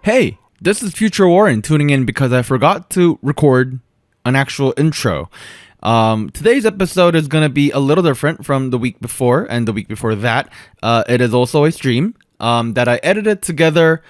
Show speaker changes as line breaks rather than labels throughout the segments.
Hey, this is Future Warren tuning in because I forgot to record an actual intro. Today's episode is going to be a little different from the week before and the week before that. It is also a stream that I edited together,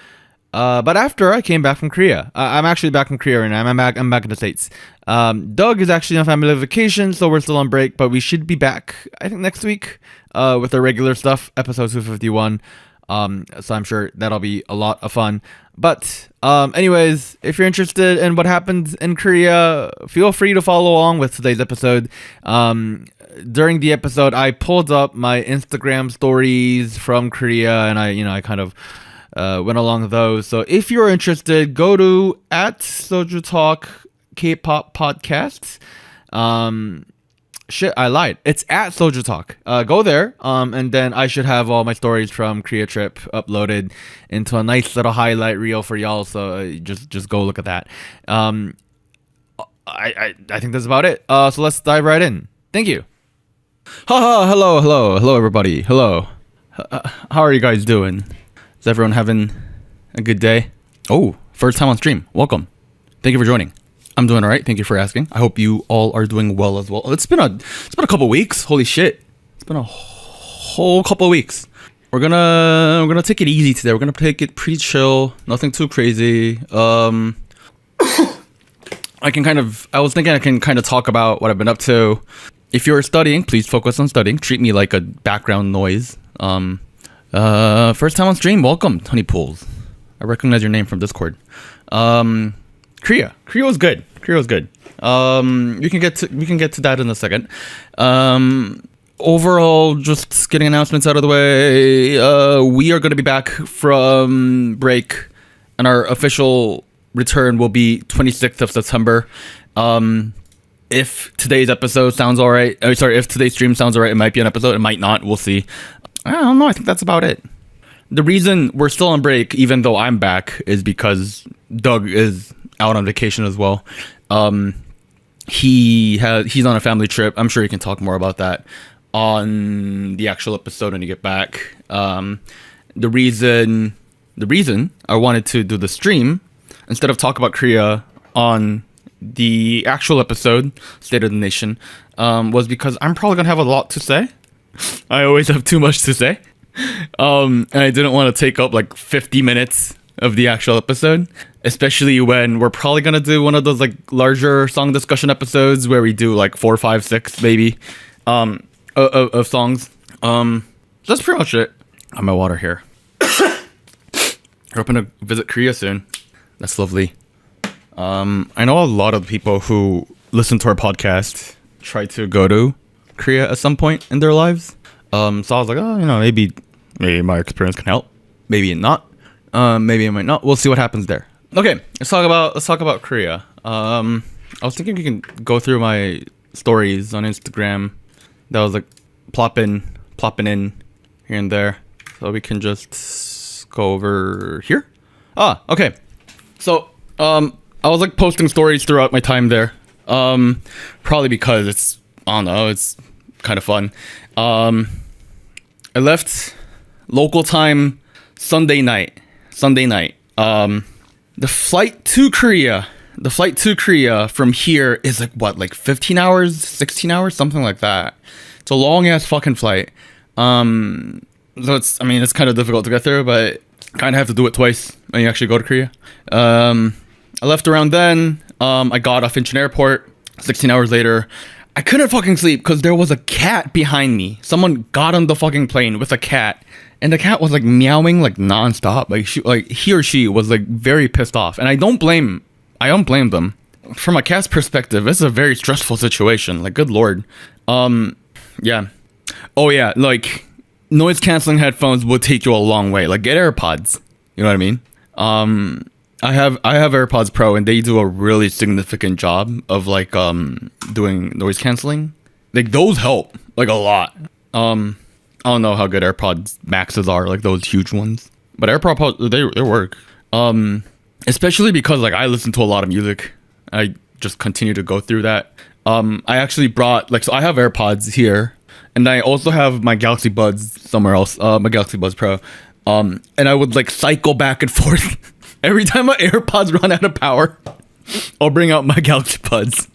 but after I came back from Korea. I'm actually back from Korea right now. I'm back in the States. Doug is actually on family vacation, so we're still on break, but we should be back, I think, next week with our regular stuff, episode 251. So I'm sure that'll be a lot of fun. But anyways, if you're interested in what happens in Korea, feel free to follow along with today's episode. During the episode, I pulled up my Instagram stories from Korea, and I kind of went along those. So if you're interested, go to @SojuTalk Kpop Podcast. Shit, I lied. It's @SojuTalk. Go there, and then I should have all my stories from Korea trip uploaded into a nice little highlight reel for y'all. So just go look at that. I think that's about it. So let's dive right in. Thank you. Hello, everybody. Hello. How are you guys doing? Is everyone having a good day? Oh, first time on stream. Welcome. Thank you for joining. I'm doing all right. Thank you for asking. I hope you all are doing well as well. It's been a couple weeks. Holy shit. It's been a whole couple weeks. We're gonna take it easy today. We're gonna take it pretty chill. Nothing too crazy. I was thinking I can kind of talk about what I've been up to. If you're studying, please focus on studying. Treat me like a background noise. First time on stream. Welcome, Honey Pools. I recognize your name from Discord. Korea was good. We can get to that in a second. Overall, just getting announcements out of the way. We are going to be back from break, and our official return will be 26th of September. If today's episode sounds all right, if today's stream sounds all right, it might be an episode. It might not. We'll see. I don't know. I think that's about it. The reason we're still on break, even though I'm back, is because Doug is out on vacation as well. He's on a family trip. I'm sure he can talk more about that on the actual episode when you get back. The reason I wanted to do the stream instead of talk about Korea on the actual episode, State of the Nation, was because I'm probably gonna have a lot to say. I always have too much to say. And I didn't want to take up like 50 minutes of the actual episode, especially when we're probably gonna do one of those like larger song discussion episodes where we do like 4, 5, 6 maybe of songs. That's pretty much it. I have my water here. We're hoping to visit Korea soon. That's lovely. I know a lot of people who listen to our podcast try to go to Korea at some point in their lives. So I was like, maybe my experience can help. Maybe not. Maybe it might not. We'll see what happens there. Okay, let's talk about Korea. I was thinking we can go through my stories on Instagram. That was like plopping in here and there. So we can just go over here. Okay. So I was like posting stories throughout my time there. Probably because it's kind of fun. I left local time Sunday night. The flight to Korea from here is like 15 hours, 16 hours, something like that. It's a long ass fucking flight. So it's kind of difficult to get through, but kind of have to do it twice when you actually go to Korea. I left around then. I got off Incheon Airport. 16 hours later, I couldn't fucking sleep because there was a cat behind me. Someone got on the fucking plane with a cat. And the cat was like meowing like nonstop. He or she was like very pissed off. And I don't blame them. From a cat's perspective, it's a very stressful situation. Like, good lord. Yeah. Oh yeah, like noise canceling headphones will take you a long way. Like, get AirPods. You know what I mean? I have AirPods Pro, and they do a really significant job of like doing noise canceling. Like, those help like a lot. I don't know how good AirPods Maxes are, like those huge ones, but AirPods they work. Especially because like I listen to a lot of music. I just continue to go through that. I actually brought so I have AirPods here, and I also have my Galaxy Buds somewhere else. My Galaxy Buds Pro. And I would like cycle back and forth Every time my AirPods run out of power, I'll bring out my Galaxy Buds.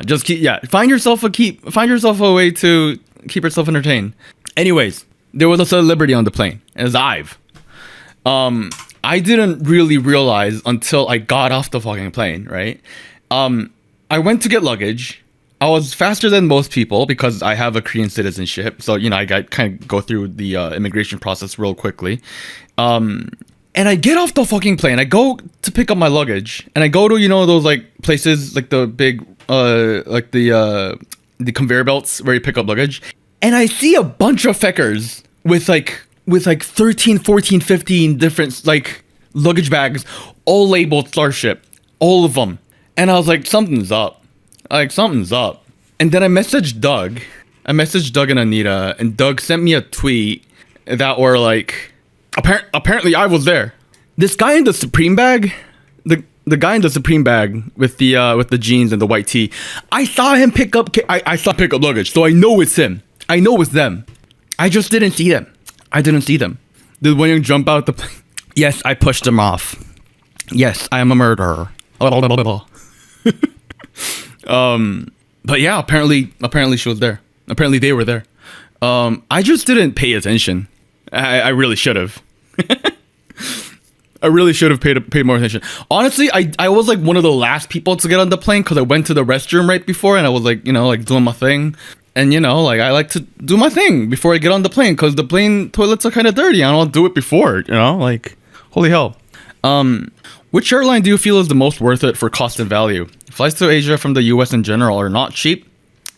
Just find yourself a way to keep yourself entertained. Anyways, there was a celebrity on the plane. It was Ive. I didn't really realize until I got off the fucking plane, right? I went to get luggage. I was faster than most people because I have a Korean citizenship. So, I got kind of go through the immigration process real quickly. And I get off the fucking plane. I go to pick up my luggage, and I go to those like places like the big like the conveyor belts where you pick up luggage, and I see a bunch of feckers with like 13, 14, 15 different like luggage bags, all labeled Starship, all of them. And I was like, something's up. And then I messaged Doug. And Anita, and Doug sent me a tweet that were like, apparently I was there. This guy in the Supreme bag, the guy in the Supreme bag with the jeans and the white tee, I saw him pick up luggage, so I know it's him. I know it's them. I just didn't see them. Did William jump out the plane? Yes, I pushed him off. Yes, I am a murderer. But yeah, apparently she was there. Apparently they were there. I just didn't pay attention. I really should have. I really should have paid more attention. Honestly, I was like one of the last people to get on the plane because I went to the restroom right before, and I was like, like doing my thing. And like I like to do my thing before I get on the plane because the plane toilets are kind of dirty. I don't want to do it before, like holy hell. Which airline do you feel is the most worth it for cost and value? Flights to Asia from the US in general are not cheap,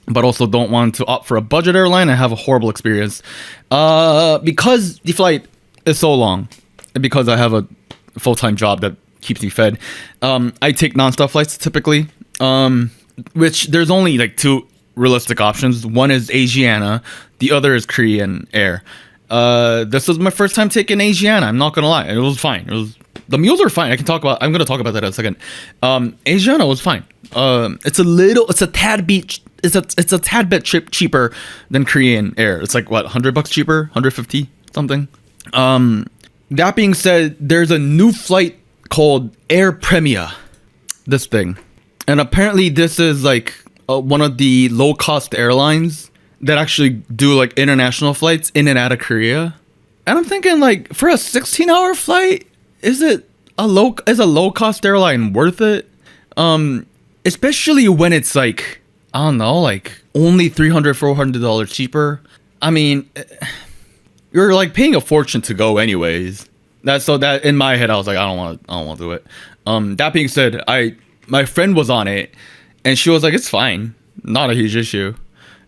but also don't want to opt for a budget airline and have a horrible experience. Because the flight is so long, and because I have a full-time job that keeps me fed, I take nonstop flights typically, which there's only like two realistic options. One is Asiana, the other is Korean Air. This was my first time taking Asiana. I'm not gonna lie, it was fine. The meals are fine. I'm gonna talk about that in a second. Asiana was fine. It's a tad bit cheaper than Korean Air. It's like what, $100 cheaper, 150 something. That being said, there's a new flight called Air Premier. This thing, and apparently this is like one of the low cost airlines that actually do like international flights in and out of Korea. And I'm thinking, like, for a 16-hour flight, is a low cost airline worth it? Especially when it's like, I don't know, like only $300-$400 cheaper. I mean, you're like paying a fortune to go anyways. That in my head I was like, I don't want to do it. That being said, my friend was on it and she was like, it's fine, not a huge issue.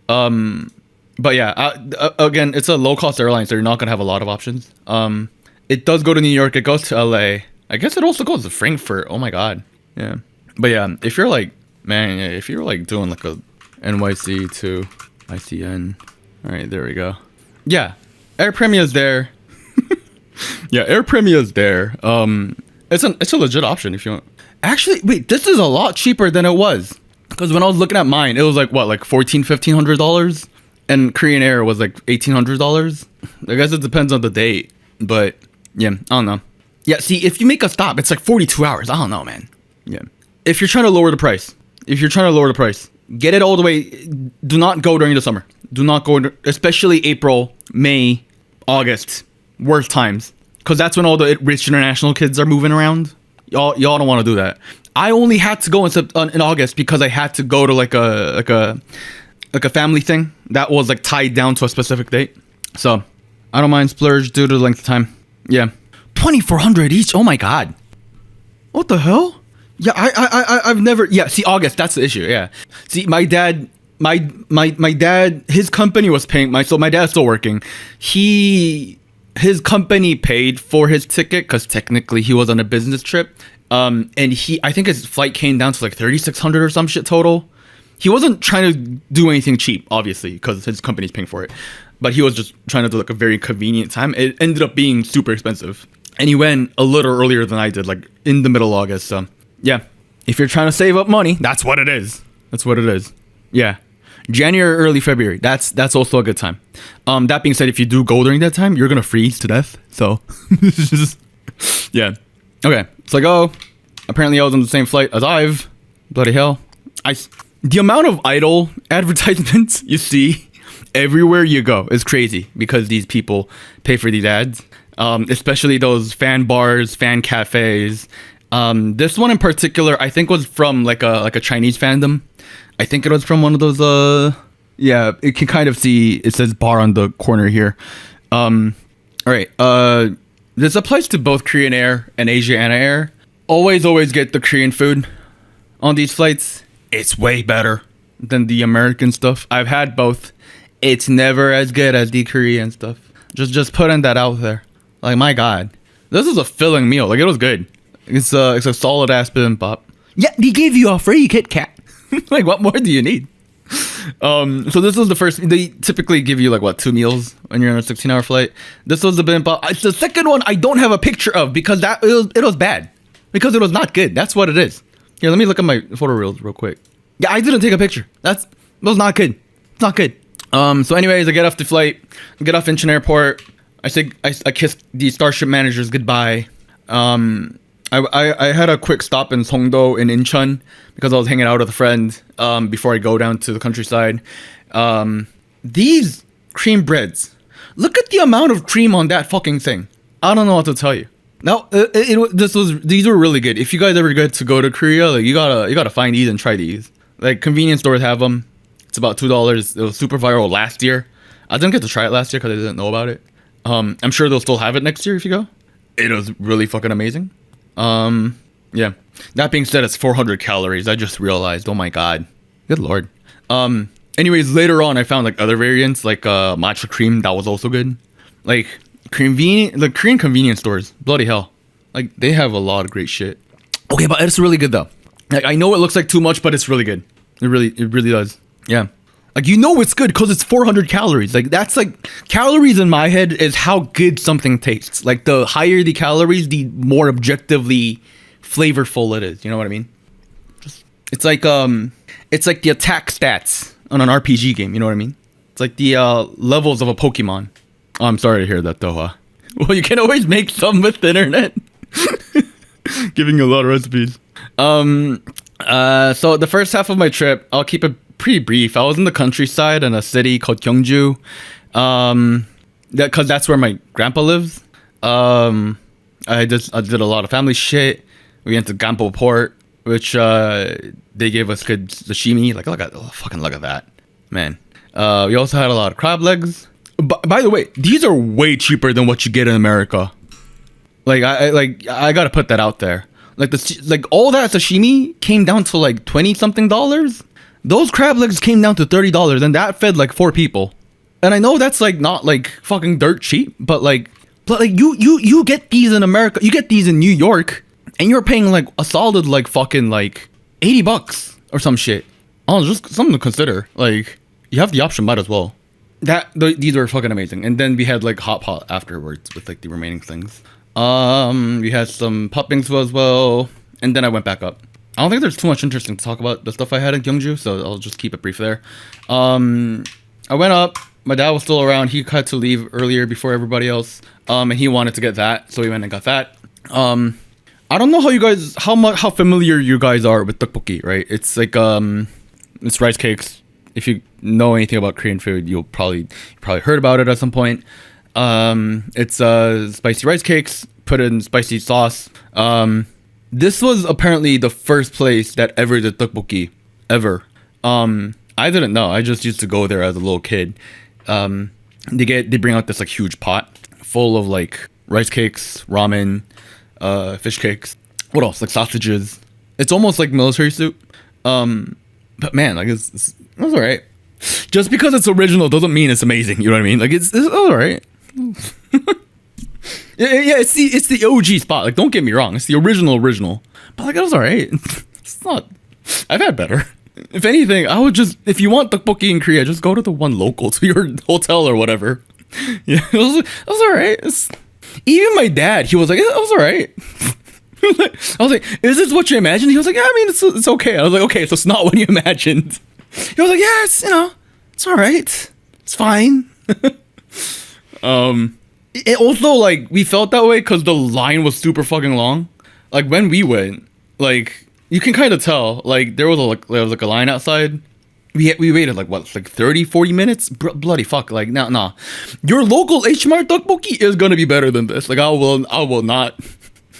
But yeah, again, it's a low cost airline, so you're not gonna have a lot of options. It does go to New York, it goes to LA. I guess it also goes to Frankfurt. Oh my god. Yeah. But yeah, if you're like doing like a NYC to ICN. Alright, there we go. Yeah. Air Premier is there. Yeah, Air Premier is there. It's a legit option if you want. Actually, wait, this is a lot cheaper than it was. Because when I was looking at mine, it was like what, like $1,400-$1,500? And Korean Air was like $1,800. I guess it depends on the date. But yeah, I don't know. Yeah, see, if you make a stop, it's like 42 hours. I don't know, man. Yeah. If you're trying to lower the price, get it all the way. Do not go during the summer. Do not go, especially April, May, August. Worst times. Because that's when all the rich international kids are moving around. Y'all don't want to do that. I only had to go in August because I had to go to like a family thing that was like tied down to a specific date. So I don't mind splurge due to the length of time. Yeah, $2,400 each. Oh my god, what the hell? Yeah, I've never. Yeah, see, August. That's the issue. Yeah, see, my dad, his company was paying so my dad's still working. His company paid for his ticket because technically he was on a business trip. And I think his flight came down to like $3,600 or some shit total. He wasn't trying to do anything cheap, obviously, because his company's paying for it. But he was just trying to do like a very convenient time. It ended up being super expensive. And he went a little earlier than I did, like in the middle of August. So yeah, if you're trying to save up money, that's what it is. Yeah. January, early February. That's also a good time. That being said, if you do go during that time, you're gonna freeze to death. So Yeah. Okay. It's like, oh, apparently I was on the same flight as Ive. Bloody hell. The amount of idol advertisements you see everywhere you go is crazy because these people pay for these ads. Especially those fan bars, fan cafes. This one in particular, I think was from like a Chinese fandom. I think it was from one of those, yeah, it can kind of see, it says bar on the corner here. All right. This applies to both Korean Air and Asiana Air. Always get the Korean food on these flights. It's way better than the American stuff. I've had both. It's never as good as the Korean stuff. Just putting that out there. Like, my God, this is a filling meal. Like, it was good. It's a solid ass bibimbap. Yeah, they gave you a free Kit Kat. Like, what more do you need? So this was the first. They typically give you like what, 2 meals when you're on a 16-hour flight. This was the bibimbap. It's the second one I don't have a picture of because it was bad, because it was not good. That's what it is. Here, let me look at my photo reels real quick. Yeah, I didn't take a picture. That was not good. It's not good. So anyways, I get off the flight. I get off Incheon Airport. I kissed the Starship managers goodbye. I had a quick stop in Songdo in Incheon because I was hanging out with a friend before I go down to the countryside. These cream breads. Look at the amount of cream on that fucking thing. I don't know what to tell you. Now, these were really good. If you guys ever get to go to Korea, like you gotta find these and try these. Like, convenience stores have them. It's about $2. It was super viral last year. I didn't get to try it last year because I didn't know about it. I'm sure they'll still have it next year if you go. It was really fucking amazing. Yeah. That being said, it's 400 calories. I just realized. Oh my God. Good Lord. Anyways, later on, I found like other variants, like matcha cream. That was also good. Like, the Korean convenience stores. Bloody hell. Like, they have a lot of great shit. Okay, but it's really good though. Like, I know it looks like too much, but it's really good. It really does. Yeah. Like, you know it's good because it's 400 calories. Like, that's like, calories in my head is how good something tastes. Like, the higher the calories, the more objectively flavorful it is. You know what I mean? It's like the attack stats on an RPG game. You know what I mean? It's like the levels of a Pokemon. Oh, I'm sorry to hear that though. Well, you can always make some with the internet. Giving you a lot of recipes. So the first half of my trip, I'll keep it pretty brief. I was in the countryside in a city called Gyeongju, because that's where my grandpa lives. I did a lot of family shit. We went to Gampo Port, which they gave us good sashimi. Like, look at that, man. We also had a lot of crab legs. By the way, these are way cheaper than what you get in America. Like, I gotta put that out there. Like all that sashimi came down to like $20 something. Those crab legs came down to $30, and that fed like 4 people. And I know that's like not like fucking dirt cheap, but you get these in America, you get these in New York, and you're paying like a solid like fucking like $80 or some shit. Oh, just something to consider. Like, you have the option, might as well. These were fucking amazing. And then we had like hot pot afterwards with like the remaining things. We had some poppings as well, and then I went back up. I don't think there's too much interesting to talk about the stuff I had in Gyeongju, so I'll just keep it brief there. I went up. My dad was still around. He had to leave earlier before everybody else, and he wanted to get that, so he went and got that. I don't know how familiar you guys are with tteokbokki, right? It's like it's rice cakes. If you know anything about Korean food, you probably heard about it at some point. It's spicy rice cakes put in spicy sauce. This was apparently the first place that ever did tteokbokki ever. I didn't know. I just used to go there as a little kid. They bring out this like huge pot full of like rice cakes, ramen, fish cakes. What else? Like sausages. It's almost like military soup. But man, like it's alright. Just because it's original doesn't mean it's amazing. You know what I mean? Like it's alright. yeah, it's the OG spot. Like, don't get me wrong, it's the original. But like, it was alright. It's not. I've had better. If anything, I would just, if you want tteokbokki in Korea, just go to the one local to your hotel or whatever. Yeah, it was alright. Even my dad, he was like, it was alright. I was like, is this what you imagined? He was like, yeah, I mean, it's okay. I was like, okay, so it's not what you imagined. He was like, yeah, it's alright. It's fine. it also, like, we felt that way because the line was super fucking long. Like, when we went, like, you can kind of tell, like, there was a line outside. We waited, like, what, like 30, 40 minutes? Bloody fuck, like, nah. Your local H Mart tteokbokki is gonna be better than this. Like, I will not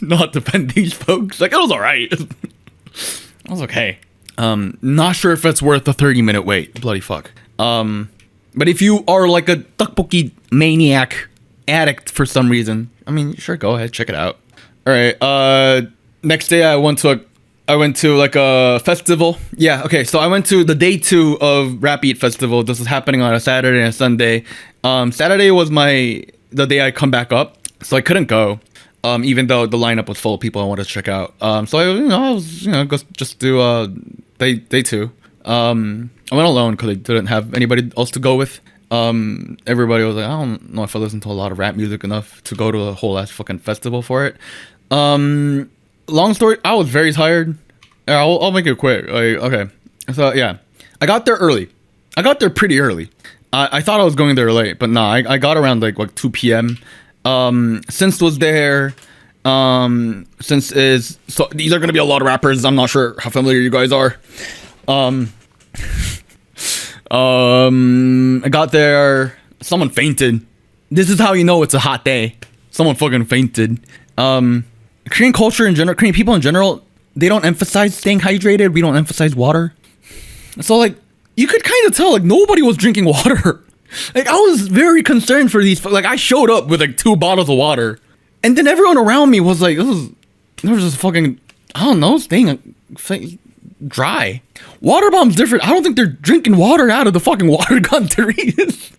defend these folks. Like, it was alright. It was okay. Not sure if it's worth the 30-minute wait. Bloody fuck. But if you are, like, a tteokbokki maniac addict for some reason, I mean, sure, go ahead, check it out. All right. Next day I went to like a festival. Yeah. Okay. So I went to the day 2 of Rapbeat Festival. This is happening on a Saturday and a Sunday. Saturday was the day I come back up, so I couldn't go. Even though the lineup was full of people I wanted to check out. So I was go just do day 2. I went alone because I didn't have anybody else to go with. Everybody was like, I don't know if I listen to a lot of rap music enough to go to a whole ass fucking festival for it. Long story, I was very tired. I'll make it quick. Like, okay. So yeah, I got there early. I got there pretty early. I thought I was going there late, but nah, I got around like 2 p.m. Since was there. So these are gonna be a lot of rappers. I'm not sure how familiar you guys are. I got there. Someone fainted. This is how you know it's a hot day. Someone fucking fainted. Korean culture in general, Korean people in general, they don't emphasize staying hydrated. We don't emphasize water. So like, you could kind of tell like nobody was drinking water. Like I was very concerned for these. Like I showed up with like 2 bottles of water, and then everyone around me was like, there was just fucking, I don't know, staying dry. Water bomb's different. I don't think they're drinking water out of the fucking water gun turrets.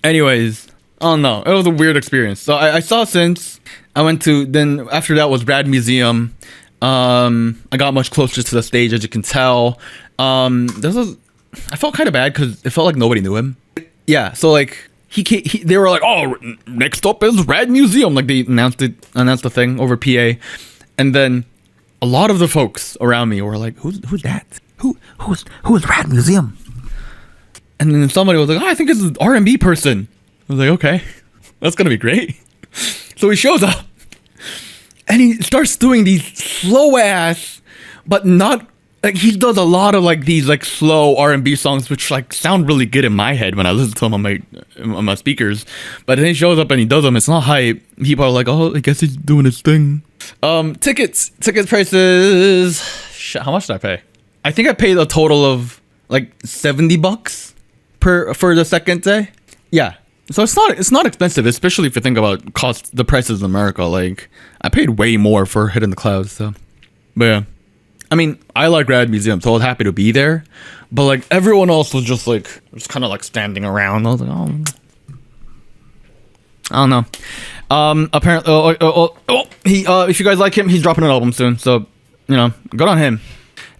Anyways, I don't know. It was a weird experience. So I saw since I went to, then after that was Rad Museum. I got much closer to the stage, as you can tell. I felt kind of bad because it felt like nobody knew him. Yeah, so like they were like, oh, next up is Rad Museum. Like they announced the thing over PA, and then a lot of the folks around me were like, who's that? Who's Rad Museum? And then somebody was like, oh, I think it's an R&B person. I was like, okay, that's gonna be great. So he shows up, and he starts doing these slow ass, but not like he does a lot of like these like slow R&B songs, which like sound really good in my head when I listen to them on my speakers. But then he shows up and he does them. It's not hype. People are like, oh, I guess he's doing his thing. Ticket prices. Shit, how much did I pay? I think I paid a total of like $70 for the second day. Yeah. So it's not expensive, especially if you think about the prices in America. Like I paid way more for Hidden the Clouds. So, but yeah. I mean, I like Rad Museum, so I was happy to be there. But like everyone else was just kind of like standing around. I was like, oh, I don't know. Apparently, he if you guys like him, he's dropping an album soon. So, good on him.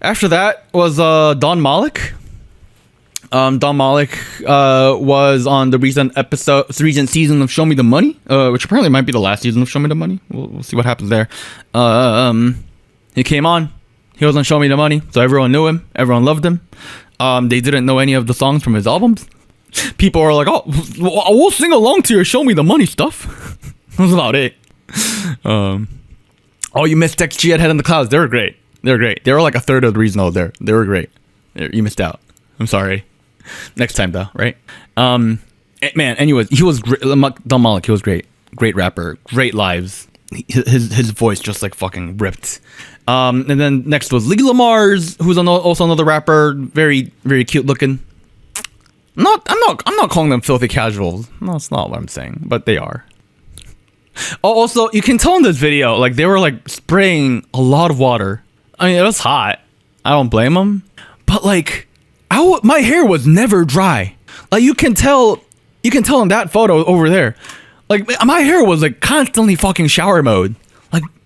After that was Don Malik. Don Malik was on the recent season of Show Me the Money, which apparently might be the last season of Show Me the Money. We'll see what happens there. He came on. He was on Show Me the Money, so everyone knew him. Everyone loved him. They didn't know any of the songs from his albums. People were like, oh, we'll sing along to your Show Me the Money stuff. That's about it. You missed XG at Head in the Clouds. They were great. They were like a third of the reason I was there. They were great. You missed out. I'm sorry. Next time, though, right? Man, anyways, he was great. Don Malik, he was great. Great rapper. Great lives. His voice just like fucking ripped. And then next was Lee Lamar's, who's also another rapper, very very cute looking. I'm not calling them filthy casuals. No, that's not what I'm saying, but they are. Also, you can tell in this video, like they were like spraying a lot of water. I mean, it was hot. I don't blame them, but like, my hair was never dry. Like you can tell in that photo over there. Like my hair was like constantly fucking shower mode.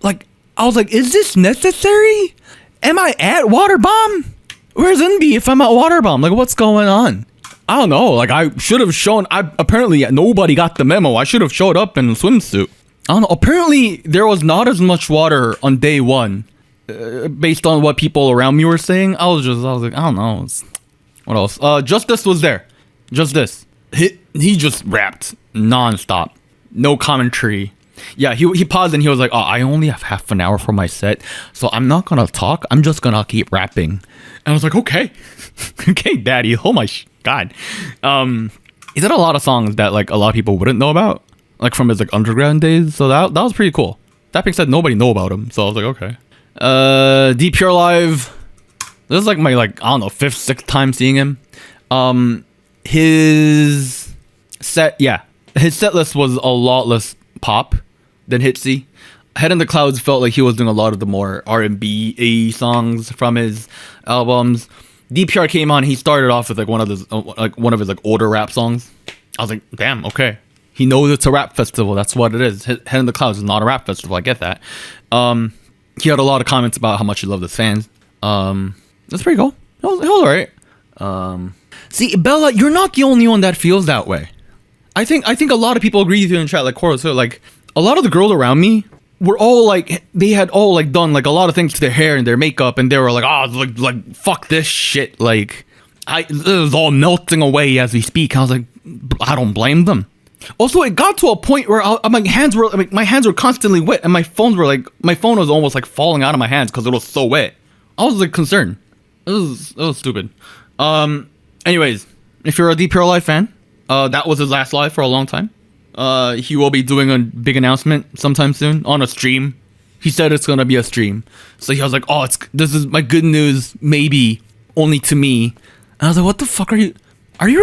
Like I was like, is this necessary? Am I at water bomb? Where's NB if I'm at water bomb? Like what's going on? I don't know. Like I should have shown. Apparently nobody got the memo. I should have showed up in a swimsuit. I don't know. Apparently there was not as much water on day 1, based on what people around me were saying. I was like, I don't know. What else? Justice was there. Justice. He just rapped. non-stop, no commentary. Yeah, he paused and he was like, "Oh, I only have half an hour for my set, so I'm not gonna talk. I'm just gonna keep rapping." And I was like, "Okay, okay, Daddy. Oh my God." He did a lot of songs that like a lot of people wouldn't know about, like from his like underground days. So that was pretty cool. That being said, nobody know about him, so I was like, okay. D Pure Live. This is like my like, I don't know, 5th, 6th time seeing him. His set list was a lot less pop than Hitsy. Head in the Clouds felt like he was doing a lot of the more R&B songs from his albums. DPR came on. He started off with like one of his like older rap songs. I was like, damn, okay. He knows it's a rap festival. That's what it is. Head in the Clouds is not a rap festival. I get that. He had a lot of comments about how much he loved his fans. That's pretty cool. It was alright. See, Bella, you're not the only one that feels that way. I think a lot of people agree with you in chat, like Coral. So like a lot of the girls around me were all like, they had all like done like a lot of things to their hair and their makeup, and they were like, oh, like fuck this shit. Like it was all melting away as we speak. I was like, I don't blame them. Also, it got to a point where my hands were constantly wet, and my phone was almost like falling out of my hands because it was so wet. I was like concerned. It was stupid. Anyways, if you're a Deep Pure Live fan, that was his last live for a long time. He will be doing a big announcement sometime soon on a stream. He said it's gonna be a stream. So he was like, oh, this is my good news, maybe only to me. And I was like, what the fuck are you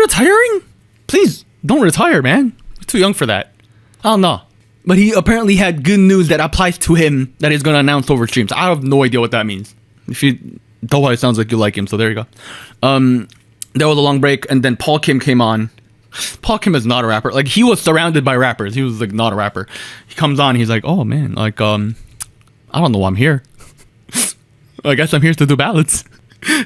retiring? Please don't retire, man. You're too young for that. I don't know. But he apparently had good news that applies to him that he's gonna announce over streams. I have no idea what that means. If you don't, it sounds like you like him, so there you go. There was a long break, and then Paul Kim came on. Paul Kim is not a rapper. Like, he was surrounded by rappers. He was like not a rapper. He comes on, he's like, oh man, like I don't know why I'm here. I guess I'm here to do ballads.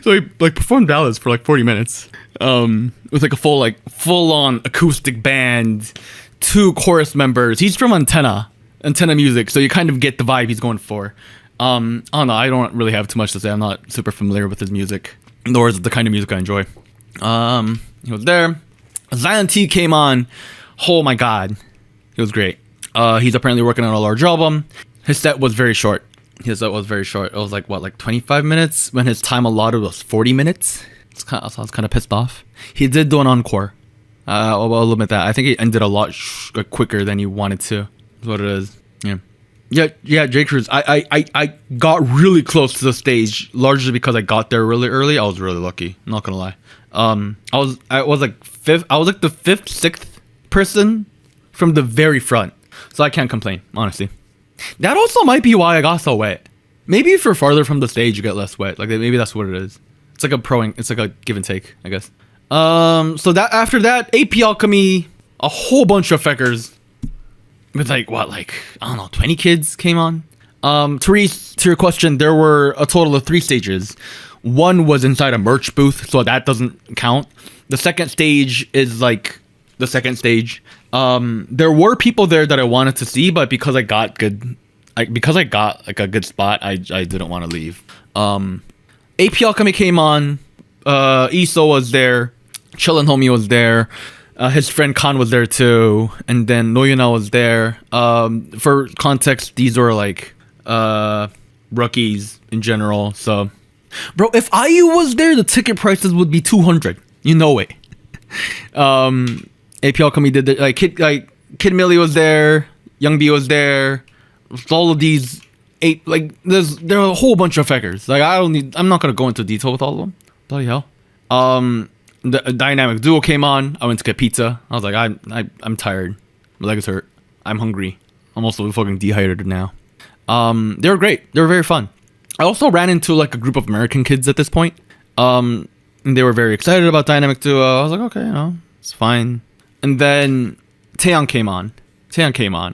So he like performed ballads for like 40 minutes. With like a full on acoustic band, 2 chorus members. He's from Antenna Music, so you kind of get the vibe he's going for. I don't know, I don't really have too much to say. I'm not super familiar with his music, nor is it the kind of music I enjoy. He was there. Zion T came on. Oh my god, it was great. He's apparently working on a large album. His set was very short. It was like 25 minutes when his time allotted was 40 minutes. I was kind of pissed off. He did do an encore. I'll admit that. I think he ended a lot quicker than he wanted to. That's what it is. Yeah, J. Cruz. I got really close to the stage, largely because I got there really early. I was really lucky. I'm not gonna lie. I was like fifth. I was like the 5th, 6th person from the very front, so I can't complain, honestly. That also might be why I got so wet. Maybe if you're farther from the stage, you get less wet. Like maybe that's what it is. It's like it's like a give and take, I guess. So that after that, AP Alchemy, a whole bunch of feckers with I don't know, 20 kids came on. Therese, to your question, there were a total of 3 stages. One was inside a merch booth, so that doesn't count. The second stage is like the second stage. There were people there that I wanted to see, but because I got like a good spot, I didn't want to leave. AP Alchemy came on. Iso was there. Chillin' Homie was there. His friend Khan was there too, and then Noyuna was there. For context, these were like rookies in general. So, bro, if IU was there, the ticket prices would be 200. You know it. AP Alchemy did the Kid Millie was there. Young B was there. All of these 8 there are a whole bunch of feckers. I'm not gonna go into detail with all of them. Bloody hell. The dynamic duo came on. I went to get pizza. I was like, I'm tired. My legs hurt. I'm hungry. I'm also fucking dehydrated now. They were great. They were very fun. I also ran into like a group of American kids at this point. And they were very excited about dynamic duo. I was like, okay, it's fine. And then Taeyong came on.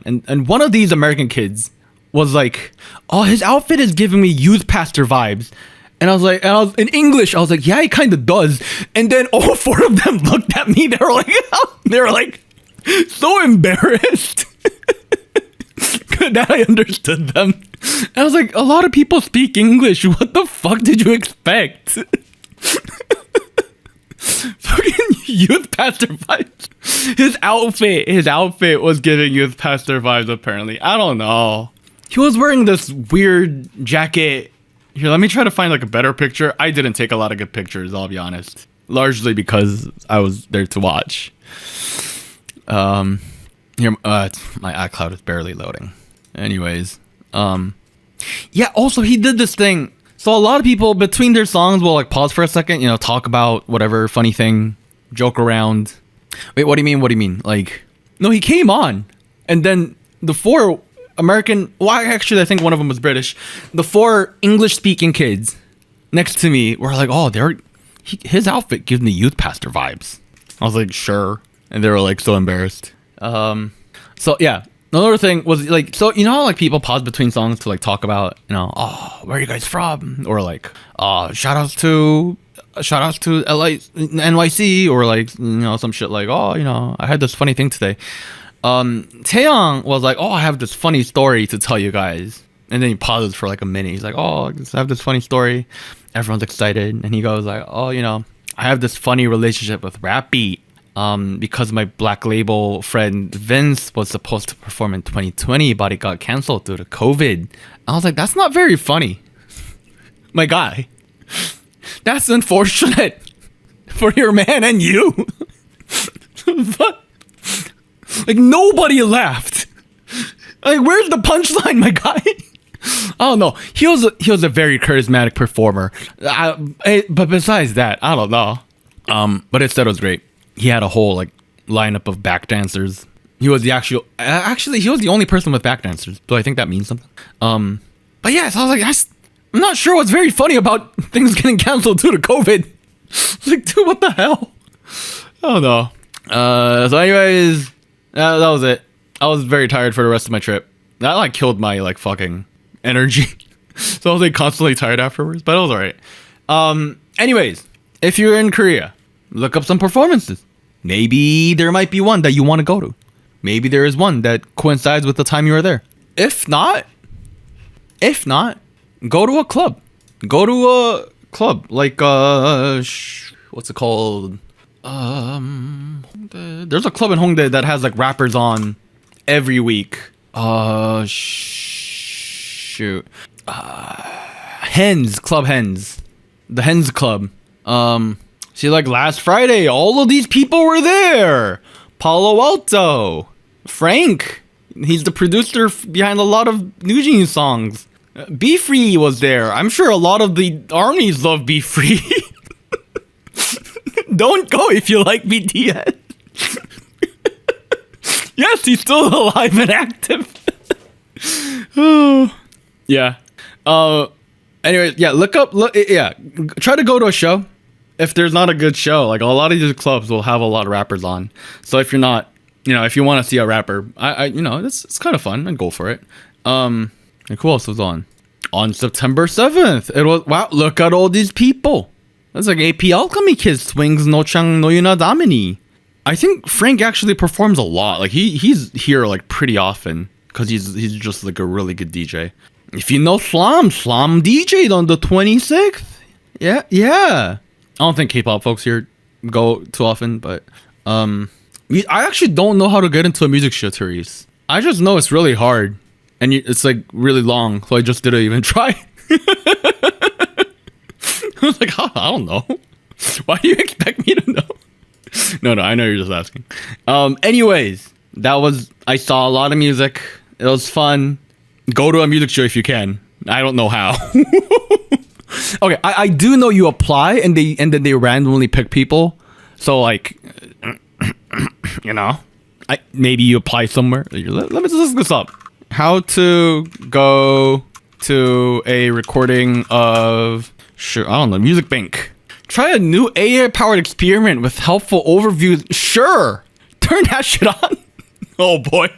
And one of these American kids was like, oh, his outfit is giving me youth pastor vibes. And I was in English. I was like, yeah, he kind of does. And then all 4 of them looked at me. They were like so embarrassed that I understood them. And I was like, a lot of people speak English. What the fuck did you expect? Fucking youth pastor vibes. His outfit was giving youth pastor vibes. Apparently, I don't know. He was wearing this weird jacket. Here, let me try to find like a better picture. I didn't take a lot of good pictures, I'll be honest. Largely because I was there to watch. Here, my iCloud is barely loading. Anyways, yeah. Also, he did this thing. So a lot of people between their songs will like pause for a second, you know, talk about whatever funny thing, joke around. Wait, what do you mean? What do you mean? Like, no, he came on, and then the four American. Well, actually, I think one of them was British. The four English-speaking kids next to me were like, "Oh, his outfit gives me youth pastor vibes." I was like, "Sure," and they were like so embarrassed. So yeah. Another thing was like, so you know how like people pause between songs to like talk about, you know, oh, where are you guys from, or like, shout outs to LA, NYC, or like, you know, some shit like, oh, you know, I had this funny thing today. Taeyong was like, oh, I have this funny story to tell you guys, and then he pauses for like a minute. He's like, oh, I have this funny story. Everyone's excited, and he goes like, oh, you know, I have this funny relationship with Rapbeat. Because my black label friend Vince was supposed to perform in 2020, but it got canceled due to COVID. I was like, that's not very funny. My guy. That's unfortunate for your man and you. But, like, nobody laughed. Like, where's the punchline, my guy? I don't know. He was a very charismatic performer. But besides that, I don't know. But instead it was great. He had a whole like lineup of back dancers. He was the actually he was the only person with back dancers. Do I think that means something? But yeah, so I was like, I'm not sure what's very funny about things getting canceled due to COVID. Like, dude, what the hell? I don't know. So anyways, that was it. I was very tired for the rest of my trip. That like killed my like fucking energy. So I was like constantly tired afterwards, but it was alright. Anyways, if you're in Korea, look up some performances. Maybe there might be one that you want to go to. Maybe there is one that coincides with the time you were there. If not, go to a club. Go to a club like what's it called? There's a club in Hongdae that has like rappers on every week. Shoot. Hens, Club Hens. The Hens Club. See, like last Friday, all of these people were there. Palo Alto, Frank, he's the producer behind a lot of New Jeans songs. Be Free was there. I'm sure a lot of the armies love Be Free. Don't go if you like BTS. Yes, he's still alive and active. Yeah. Anyway, yeah, try to go to a show. If there's not a good show, like a lot of these clubs will have a lot of rappers on. So if you're not, you know, if you want to see a rapper, you know, it's kind of fun and go for it. And who else was on September 7th? It was, wow, look at all these people. That's like AP Alchemy Kids, Swings, Nochang, Noyuna Damini. I think Frank actually performs a lot. Like he's here like pretty often because he's just like a really good DJ. If you know Slam DJ'd on the 26th. Yeah. I don't think K-pop folks here go too often, but I actually don't know how to get into a music show, Therese. I just know it's really hard, and it's like really long, so I just didn't even try. I was like, I don't know. Why do you expect me to know? No, I know you're just asking. Anyways, I saw a lot of music. It was fun. Go to a music show if you can. I don't know how. Okay, I do know you apply and then they randomly pick people. So like, you know, maybe you apply somewhere. Let me just look this up. How to go to a recording of I don't know, Music Bank. Try a new AI-powered experiment with helpful overviews. Sure, turn that shit on. Oh boy.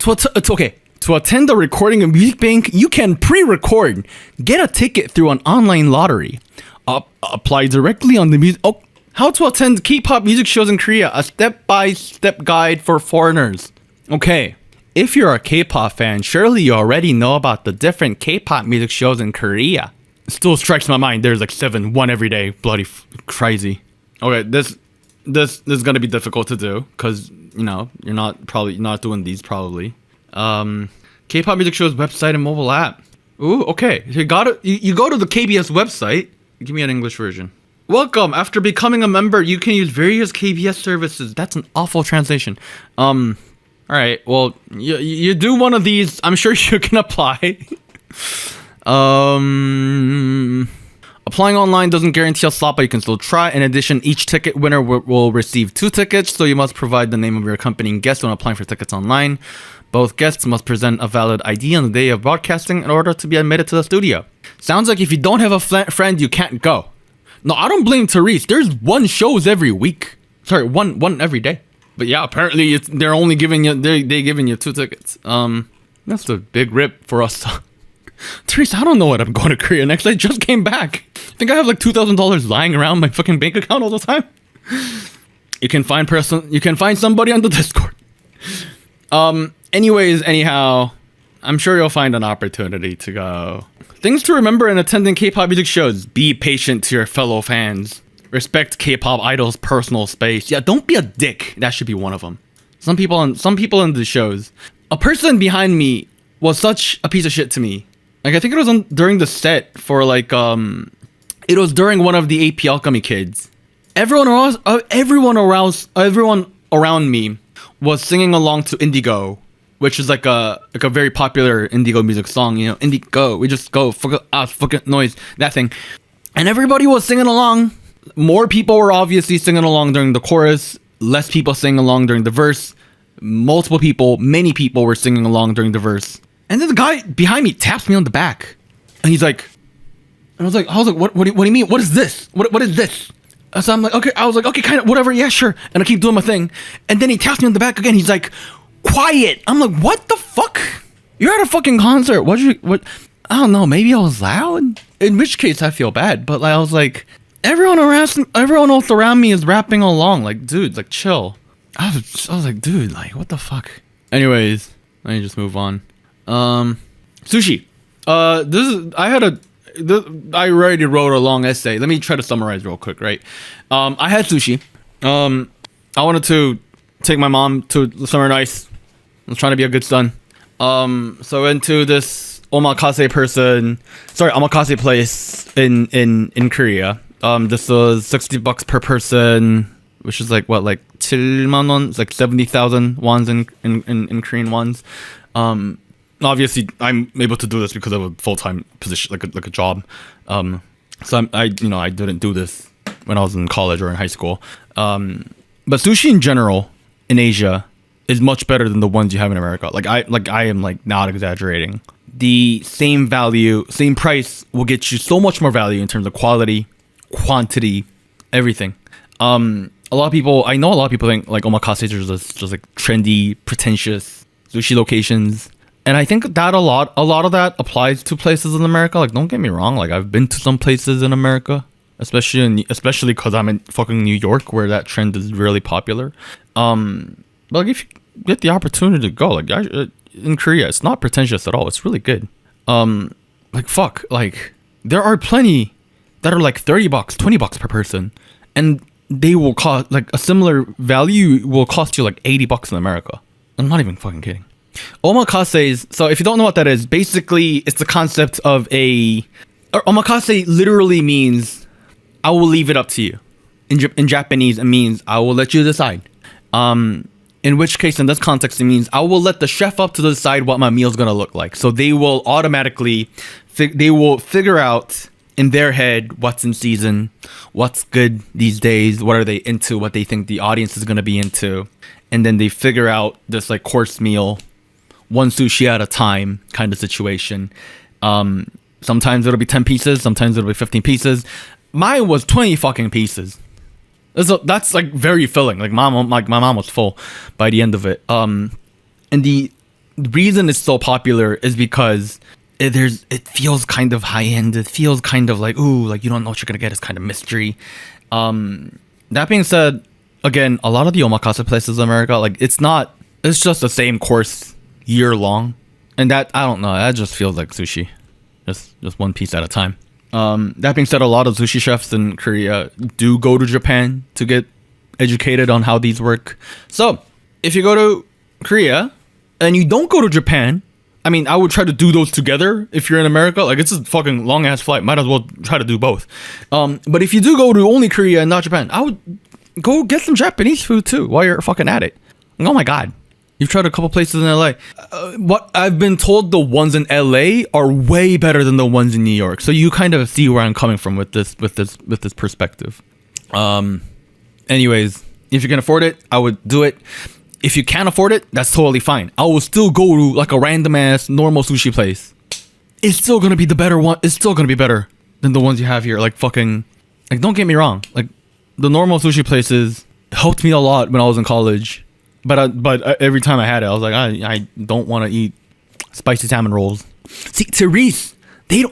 It's okay. To attend the recording of Music Bank, you can pre-record. Get a ticket through an online lottery. Apply directly on the music. Oh, how to attend K-pop music shows in Korea. A step-by-step guide for foreigners. Okay, if you're a K-pop fan, surely you already know about the different K-pop music shows in Korea. It still strikes my mind. There's like 7, one every day. Bloody crazy. Okay, this this is gonna be difficult to do because you're not doing these probably. K-pop music show's website and mobile app. Ooh, okay. You go to the KBS website. Give me an English version. Welcome. After becoming a member, you can use various KBS services. That's an awful translation. All right. Well, you do one of these. I'm sure you can apply. Applying online doesn't guarantee a slot, but you can still try. In addition, each ticket winner will receive 2 tickets, so you must provide the name of your accompanying guest when applying for tickets online. Both guests must present a valid ID on the day of broadcasting in order to be admitted to the studio. Sounds like if you don't have a friend, you can't go. No, I don't blame Therese. There's 1 shows every week. Sorry, one every day. But yeah, apparently they're only giving you they giving you 2 tickets. That's a big rip for us. Therese, I don't know what I'm going to Korea next. I just came back. I think I have like $2,000 lying around my fucking bank account all the time. You can find somebody on the Discord. Anyhow, I'm sure you'll find an opportunity to go. Things to remember in attending K-pop music shows: be patient to your fellow fans. Respect K-pop idols' personal space. Yeah, don't be a dick. That should be one of them. Some people in the shows. A person behind me was such a piece of shit to me. Like, I think it was during the set for like it was during one of the AP Alchemy kids. Everyone around me was singing along to Indigo, which is like a very popular Indigo music song. Indigo, we just go fuck it, noise, that thing. And everybody was singing along. More people were obviously singing along during the chorus. Less people singing along during the verse. Many people were singing along during the verse. And then the guy behind me taps me on the back, and he's like, and I was like, what do you mean? What is this? What is this? So I'm like, okay. I was like, okay, kind of, whatever, yeah, sure. And I keep doing my thing, and then he taps me on the back again. He's like, quiet. I'm like, what the fuck? You're at a fucking concert. What? I don't know. Maybe I was loud. In which case, I feel bad. But like, I was like, everyone else around me is rapping along. Like, dude, like, chill. I was like, dude, like, what the fuck? Anyways, let me just move on. Sushi. I already wrote a long essay. Let me try to summarize real quick, right? I had sushi. I wanted to take my mom to somewhere nice. I was trying to be a good son. So I went to this omakase place in Korea. This was $60 per person, which is like what, like 7만 won? It's like 70,000 wons in Korean wons. Obviously, I'm able to do this because of a full-time position, like a job. So I didn't do this when I was in college or in high school. But sushi in general in Asia is much better than the ones you have in America. I am like not exaggerating. The same value, same price will get you so much more value in terms of quality, quantity, everything. I know a lot of people think like omakase are just like trendy, pretentious sushi locations. And I think that a lot of that applies to places in America. Like, don't get me wrong. Like, I've been to some places in America, especially because I'm in fucking New York, where that trend is really popular. But like, if you get the opportunity to go, like, in Korea, it's not pretentious at all. It's really good. There are plenty that are like $30, $20 per person, and they will cost like a similar value will cost you like $80 in America. I'm not even fucking kidding. Omakases, so if you don't know what that is, basically it's the concept of omakase literally means I will leave it up to you. In Japanese, it means I will let you decide. In which case, in this context, it means I will let the chef up to decide what my meal's gonna look like. So they will automatically figure out in their head what's in season, what's good these days, what are they into, what they think the audience is gonna be into, and then they figure out this like course meal, one sushi at a time kind of situation. Sometimes it'll be 10 pieces, sometimes it'll be 15 pieces. Mine was 20 fucking pieces. That's like very filling. Like my mom was full by the end of it. And the reason it's so popular is because it feels kind of high end. It feels kind of like, ooh, like you don't know what you're gonna get. It's kind of mystery. That being said, again, a lot of the omakase places in America, like it's just the same course year long, and that, I don't know, that just feels like sushi, just one piece at a time. That being said, a lot of sushi chefs in Korea do go to Japan to get educated on how these work. So if you go to Korea and you don't go to Japan, I mean, I would try to do those together. If you're in America, like, it's a fucking long ass flight, might as well try to do both. But if you do go to only Korea and not Japan, I would go get some Japanese food too while you're fucking at it. Oh my god, you've tried a couple places in LA. What I've been told, the ones in LA are way better than the ones in New York. So you kind of see where I'm coming from with this perspective. Anyways, if you can afford it, I would do it. If you can't afford it, that's totally fine. I will still go to like a random ass normal sushi place. It's still gonna be the better one. It's still gonna be better than the ones you have here. Like, fucking, like, don't get me wrong. Like, the normal sushi places helped me a lot when I was in college. But every time I had it, I was like, I don't want to eat spicy salmon rolls. See, Therese, the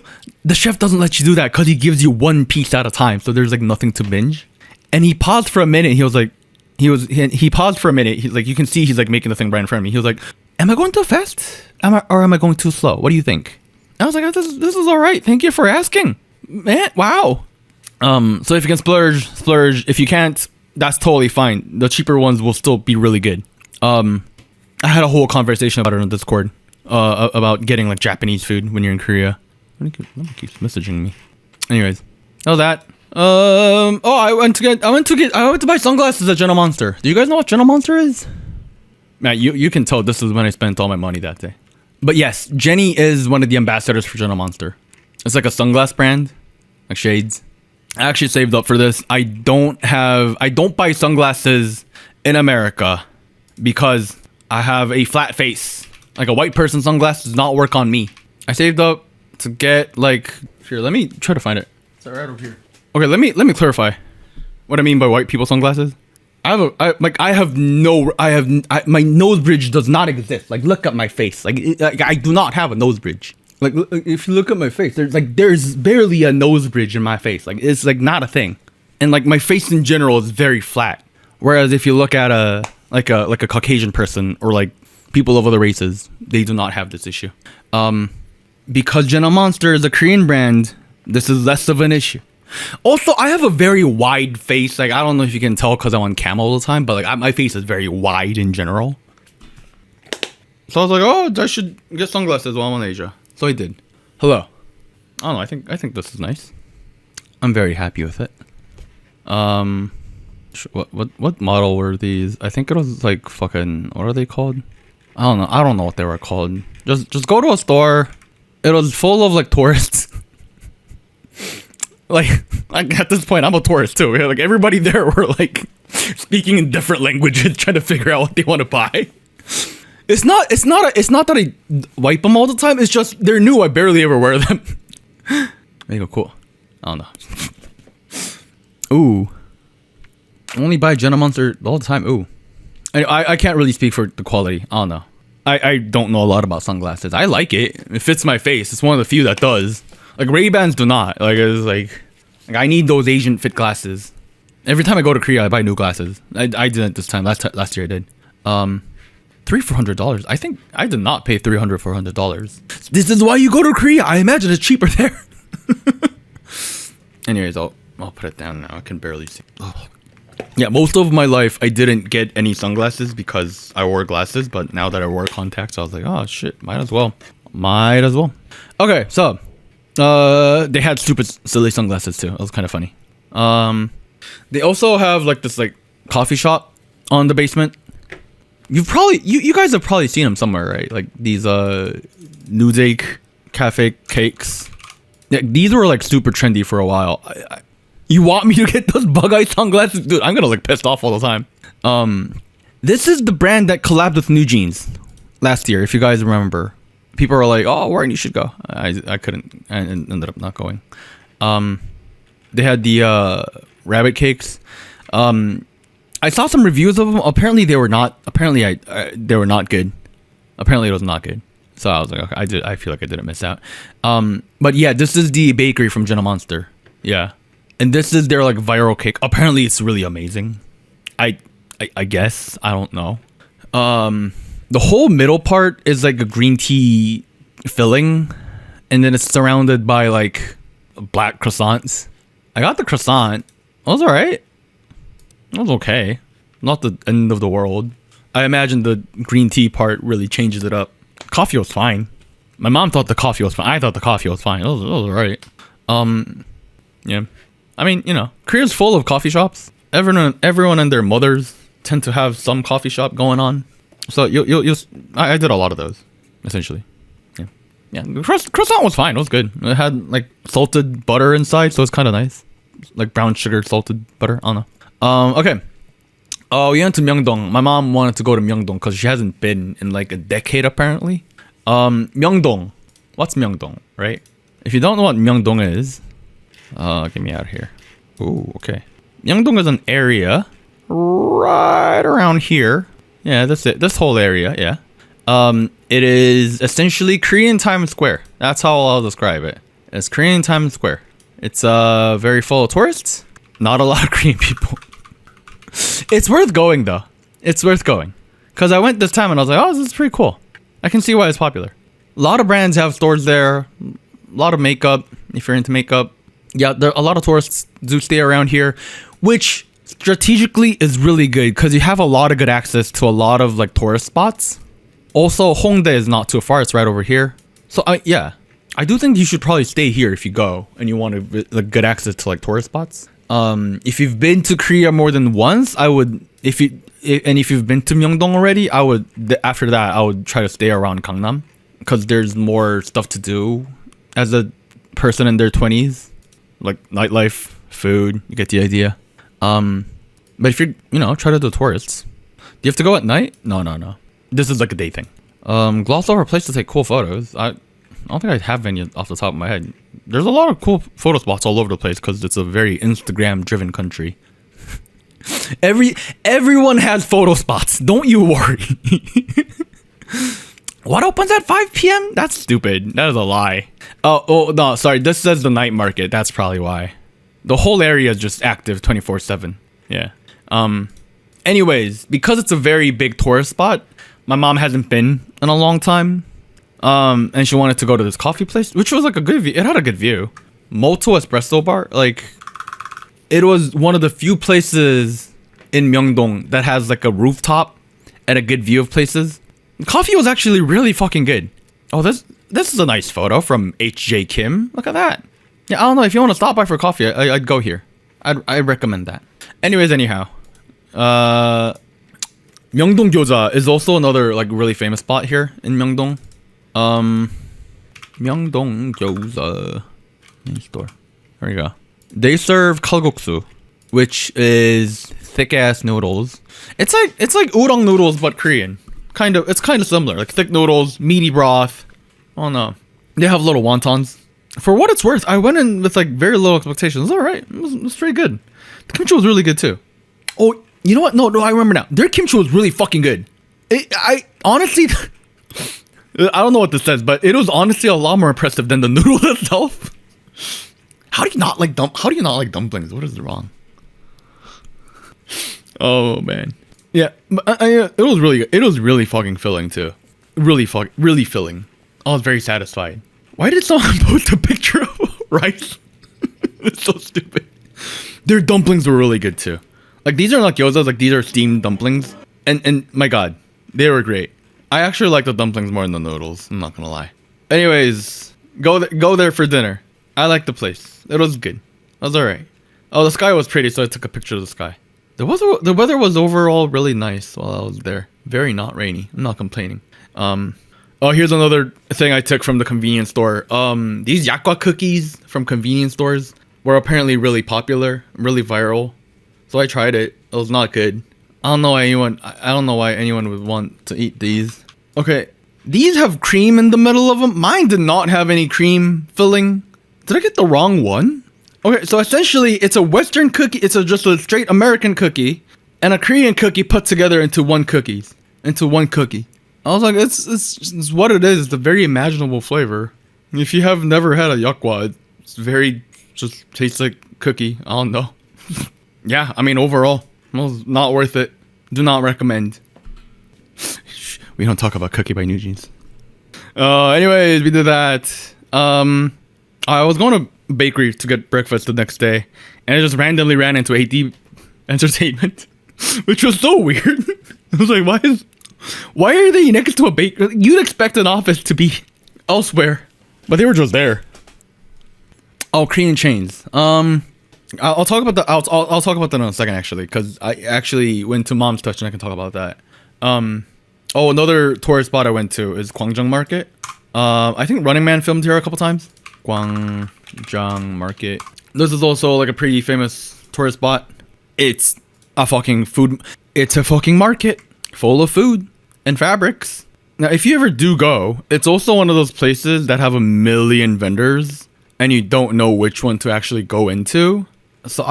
chef doesn't let you do that because he gives you one piece at a time. So there's like nothing to binge. And he paused for a minute. He was like, he paused for a minute. He's like, you can see he's like making the thing right in front of me. He was like, am I going too fast? Or am I going too slow? What do you think? I was like, this is all right. Thank you for asking, man. Wow. So if you can splurge. If you can't, that's totally fine. The cheaper ones will still be really good. I had a whole conversation about it on Discord, about getting like Japanese food when you're in Korea. Let me keep messaging me. Anyways, that was that. I went to buy sunglasses at General Monster. Do you guys know what General Monster is? Matt, you can tell this is when I spent all my money that day. But yes, Jenny is one of the ambassadors for General Monster. It's like a sunglass brand, like shades. I actually saved up for this. I don't buy sunglasses in America because I have a flat face. Like, a white person sunglass does not work on me. I saved up to get, like, here, let me try to find it. It's right over here. Okay, let me clarify what I mean by white people sunglasses. My nose bridge does not exist. Like, look at my face. Like, I do not have a nose bridge. Like, if you look at my face, there's barely a nose bridge in my face. Like, it's like not a thing. And like, my face in general is very flat. Whereas if you look at a Caucasian person or like people of other races, they do not have this issue. Because General Monster is a Korean brand, this is less of an issue. Also, I have a very wide face. Like, I don't know if you can tell because I'm on cam all the time, but like, my face is very wide in general. So I was like, oh, I should get sunglasses while I'm in Asia. So I did. Hello. I don't know. I think this is nice. I'm very happy with it. What model were these? I think it was like fucking, what are they called? I don't know what they were called. Just go to a store. It was full of like tourists. like at this point, I'm a tourist too. Like, everybody there were like speaking in different languages, trying to figure out what they want to buy. It's not that I wipe them all the time. It's just they're new. I barely ever wear them. There you go. Cool. I don't know. Ooh. Only buy General Monster all the time. Ooh. I can't really speak for the quality. I don't know. I don't know a lot about sunglasses. I like it. It fits my face. It's one of the few that does. Like, Ray-Bans do not. Like, it's like I need those Asian fit glasses. Every time I go to Korea, I buy new glasses. I didn't this time. Last year I did. $300-400. I think I did not pay $300-400. This is why you go to Korea. I imagine it's cheaper there. Anyways, I'll put it down now. I can barely see. Oh. Yeah, most of my life I didn't get any sunglasses because I wore glasses, but now that I wear contacts, I was like, oh shit, might as well. Okay, so they had stupid silly sunglasses too. It was kind of funny. They also have like this like coffee shop on the basement. You guys have probably seen them somewhere, right? Like these Nudek cafe cakes. Yeah, these were like super trendy for a while. You want me to get those bug-eye sunglasses? Dude, I'm gonna look pissed off all the time. This is the brand that collabed with New Jeans last year, if you guys remember. People are like, oh, Warren, you should go. I couldn't. I ended up not going. They had the rabbit cakes. I saw some reviews of them. Apparently they were not. They were not good. Apparently it was not good. So I was like, okay, I feel like I didn't miss out. But yeah, this is the bakery from General Monster. Yeah, and this is their like viral cake. Apparently it's really amazing. I guess, I don't know. The whole middle part is like a green tea filling, and then it's surrounded by like black croissants. I got the croissant. It was alright. It was okay. Not the end of the world. I imagine the green tea part really changes it up. Coffee was fine. My mom thought the coffee was fine. I thought the coffee was fine. It was alright. Yeah. I mean, Korea's full of coffee shops. Everyone and their mothers tend to have some coffee shop going on. So I did a lot of those, essentially. Yeah. Croissant was fine. It was good. It had like salted butter inside, so it's kind of nice. Like brown sugar salted butter. I don't know. Okay. Oh, we went to Myeongdong. My mom wanted to go to Myeongdong because she hasn't been in like a decade apparently. Myeongdong. What's Myeongdong, right? If you don't know what Myeongdong is, get me out of here. Ooh, okay. Myeongdong is an area right around here. Yeah, that's it. This whole area, yeah. It is essentially Korean Times Square. That's how I'll describe it. It's Korean Times Square. It's very full of tourists. Not a lot of Korean people. It's worth going though. It's worth going. Cause I went this time and I was like, oh, this is pretty cool. I can see why it's popular. A lot of brands have stores there. A lot of makeup, if you're into makeup. Yeah, a lot of tourists do stay around here, which strategically is really good because you have a lot of good access to a lot of like tourist spots. Also, Hongdae is not too far. It's right over here. So yeah, I do think you should probably stay here if you go and you want like good access to like tourist spots. If you've been to Korea more than once, I would, if you've been to Myeongdong already, I would, after that, I would try to stay around Gangnam because there's more stuff to do as a person in their 20s, like nightlife, food, you get the idea. But if you're, try to do tourists. Do you have to go at night? No. This is like a day thing. Gloss over a place to take cool photos. I don't think I have any off the top of my head. There's a lot of cool photo spots all over the place because it's a very Instagram-driven country. Everyone has photo spots. Don't you worry. What opens at 5 p.m.? That's stupid. That is a lie. Oh no, sorry. This says the night market. That's probably why. The whole area is just active 24/7. Yeah. Anyways, because it's a very big tourist spot, my mom hasn't been in a long time. And she wanted to go to this coffee place, which was like a good view. It had a good view. Moto Espresso Bar, like, it was one of the few places in Myeongdong that has like a rooftop and a good view of places. Coffee was actually really fucking good. Oh, this is a nice photo from HJ Kim. Look at that. Yeah, I don't know, if you want to stop by for coffee, I'd go here. I recommend that. Anyways, anyhow, Myeongdong Gyoza is also another like really famous spot here in Myeongdong. Myeongdong Gyoza store. There you go. They serve kalguksu, which is thick ass noodles. It's like udon noodles but Korean. It's kind of similar. Like thick noodles, meaty broth. Oh no. They have little wontons. For what it's worth, I went in with like very low expectations. It was alright. It was pretty good. The kimchi was really good too. Oh, you know what? No, I remember now. Their kimchi was really fucking good. I honestly, I don't know what this says, but it was honestly a lot more impressive than the noodle itself. How do you not like dumplings? What is wrong? Oh man. Yeah, but it was really good. It was really fucking filling too. Really filling. I was very satisfied. Why did someone post a picture of rice? It's so stupid. Their dumplings were really good too. Like these are not gyozas, like these are steamed dumplings. And my god, they were great. I actually like the dumplings more than the noodles, I'm not gonna lie. Anyways, go there for dinner. I like the place. It was good. It was alright. Oh, the sky was pretty, so I took a picture of the sky. The weather was overall really nice while I was there. Very not rainy. I'm not complaining. Oh, here's another thing I took from the convenience store. These yakgwa cookies from convenience stores were apparently really popular, really viral. So I tried it. It was not good. I don't know why anyone would want to eat these. Okay, these have cream in the middle of them. Mine did not have any cream filling. Did I get the wrong one? Okay, so essentially it's a Western cookie. It's just a straight American cookie and a Korean cookie put together into one cookie. I was like, it's what it is. It's a very imaginable flavor. If you have never had a yakgwa, it's very just tastes like cookie. I don't know. Yeah, I mean overall, it was not worth it. Do not recommend. We don't talk about Cookie by New Jeans. Anyways, we did that. I was going to bakery to get breakfast the next day, and I just randomly ran into AD entertainment, which was so weird. I was like, why are they next to a bakery? You'd expect an office to be elsewhere, but they were just there. Oh, Korean chains. I'll talk about that. I'll talk about that in a second, actually, because I actually went to Mom's Touch and I can talk about that. Another tourist spot I went to is Gwangjang Market. I think Running Man filmed here a couple times. Gwangjang Market. This is also like a pretty famous tourist spot. It's a fucking market full of food and fabrics. Now, if you ever do go, it's also one of those places that have a million vendors and you don't know which one to actually go into. So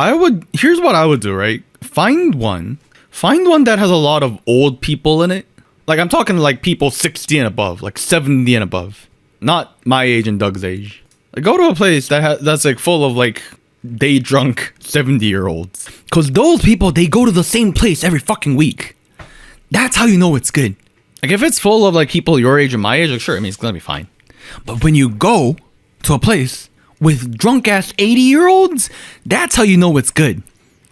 here's what I would do, right? Find one that has a lot of old people in it. Like, I'm talking like people 60 and above, like 70 and above. Not my age and Doug's age. Like, go to a place that's like full of like day drunk 70-year-olds. Cause those people, they go to the same place every fucking week. That's how you know it's good. Like, if it's full of like people your age and my age, like, sure, I mean, it's gonna be fine. But when you go to a place with drunk ass 80-year-olds, that's how you know it's good.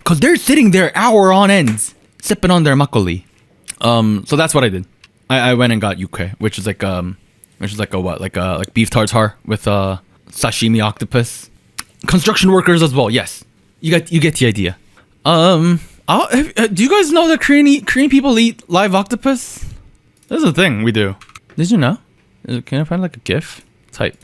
Cause they're sitting there hour on ends, sipping on their makgeolli. So that's what I did. I went and got yuke, which is like beef tartare with sashimi octopus. Construction workers as well. Yes, you get the idea. Do you guys know that Korean people eat live octopus? That's a thing we do. Did you know? Can I find like a GIF? Type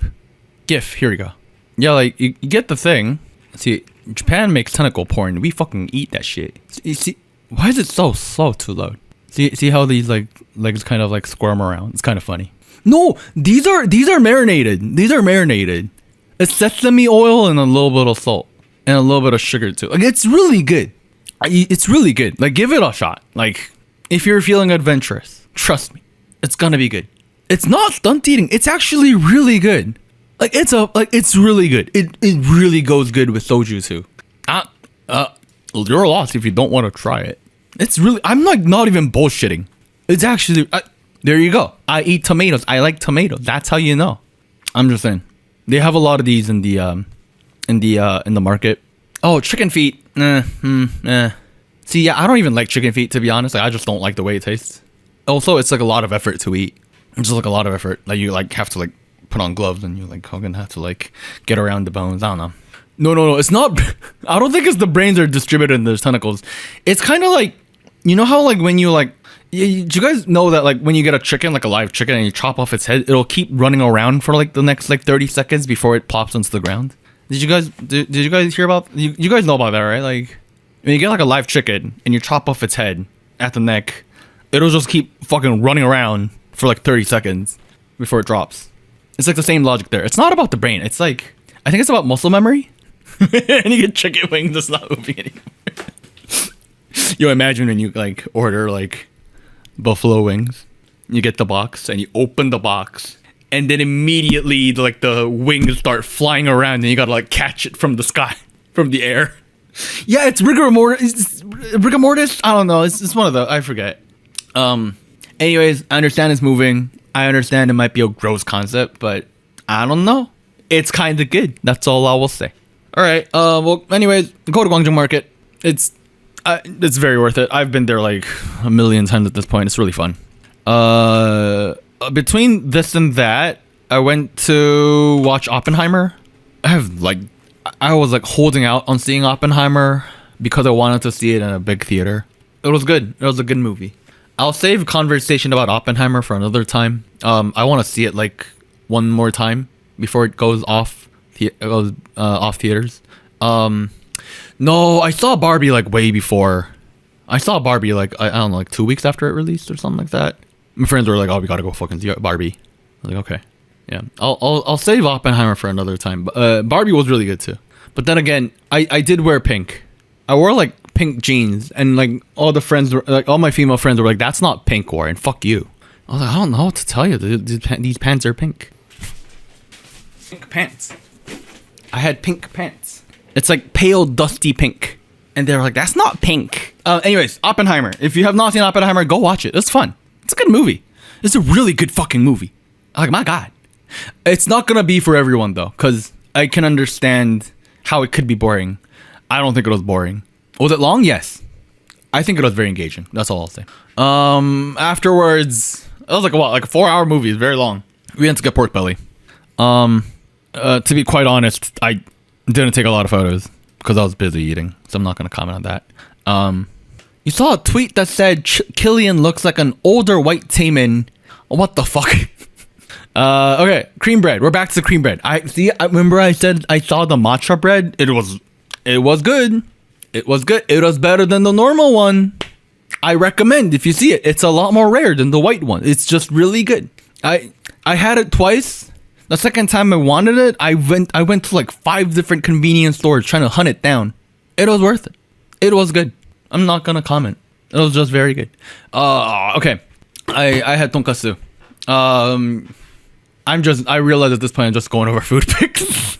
GIF. Here we go. Yeah, like you get the thing. See, Japan makes tentacle porn. We fucking eat that shit. You see, why is it so slow? Too loud. See how these like legs kind of like squirm around. It's kind of funny. No, these are marinated. These are marinated. It's sesame oil and a little bit of salt and a little bit of sugar too. Like, it's really good. It's really good. Like, give it a shot. Like, if you're feeling adventurous, trust me, it's gonna be good. It's not stunt eating. It's actually really good. Like, it's really good. It really goes good with soju too. You're lost if you don't want to try it. It's really, I'm like not even bullshitting. It's actually, there you go. I eat tomatoes. I like tomatoes. That's how you know. I'm just saying. They have a lot of these in the market. Oh, chicken feet. See, yeah, I don't even like chicken feet, to be honest. Like, I just don't like the way it tastes. Also, it's like a lot of effort to eat. It's just like a lot of effort. Like, you like have to like put on gloves and you like gonna have to like get around the bones. I don't know. No, it's not. I don't think it's the brains are distributed in those tentacles. It's kind of like, you know how like when you like, do you guys know that like when you get a chicken, like a live chicken, and you chop off its head, it'll keep running around for like the next like 30 seconds before it plops onto the ground? Did you guys hear about, you guys know about that, right? Like, when you get like a live chicken and you chop off its head at the neck, it'll just keep fucking running around for like 30 seconds before it drops. It's like the same logic there. It's not about the brain. It's like, I think it's about muscle memory. And you get chicken wings that's not moving anymore. You imagine when you like order like buffalo wings, you get the box and you open the box, and then immediately like the wings start flying around and you gotta like catch it from the sky, from the air. Yeah, it's rigor mortis. Rigor mortis? I don't know. It's one of the, I forget. Anyways, I understand it's moving. I understand it might be a gross concept, but I don't know. It's kind of good. That's all I will say. All right. Well, anyways, go to Gwangjang Market. It's very worth it. I've been there like a million times at this point. It's really fun. Between this and that, I went to watch Oppenheimer. I was like holding out on seeing Oppenheimer because I wanted to see it in a big theater. It was good. It was a good movie. I'll save conversation about Oppenheimer for another time. I want to see it like one more time before it goes off theaters. No, I saw Barbie like way before. I saw Barbie like I don't know, like 2 weeks after it released or something like that. My friends were like, "Oh, we gotta go fucking see Barbie." I was like, "Okay, yeah, I'll save Oppenheimer for another time." But Barbie was really good too. But then again, I did wear pink. I wore like pink jeans, and like all my female friends were like, "That's not pink, Warren. Fuck you." I was like, "I don't know what to tell you. These pants are pink." Pink pants. I had pink pants. It's like pale, dusty pink. And they were like, "That's not pink." Anyways, Oppenheimer. If you have not seen Oppenheimer, go watch it. It's fun. It's a good movie. It's a really good fucking movie. Like, my God. It's not gonna be for everyone though, because I can understand how it could be boring. I don't think it was boring. Was it long? Yes. I think it was very engaging. That's all I'll say. Afterwards, it was like a 4-hour movie. It's very long. We went to get pork belly. To be quite honest, I didn't take a lot of photos because I was busy eating, so I'm not going to comment on that. You saw a tweet that said Killian looks like an older white Taemin. What the fuck? Okay, cream bread. We're back to the cream bread. I remember I said I saw the matcha bread. It was good. It was good. It was better than the normal one. I recommend if you see it. It's a lot more rare than the white one. It's just really good. I had it twice. The second time I wanted it, I went to like 5 different convenience stores trying to hunt it down. It was worth it. It was good. I'm not gonna comment. It was just very good. Okay. I had tonkatsu. I realize at this point I'm just going over food pics.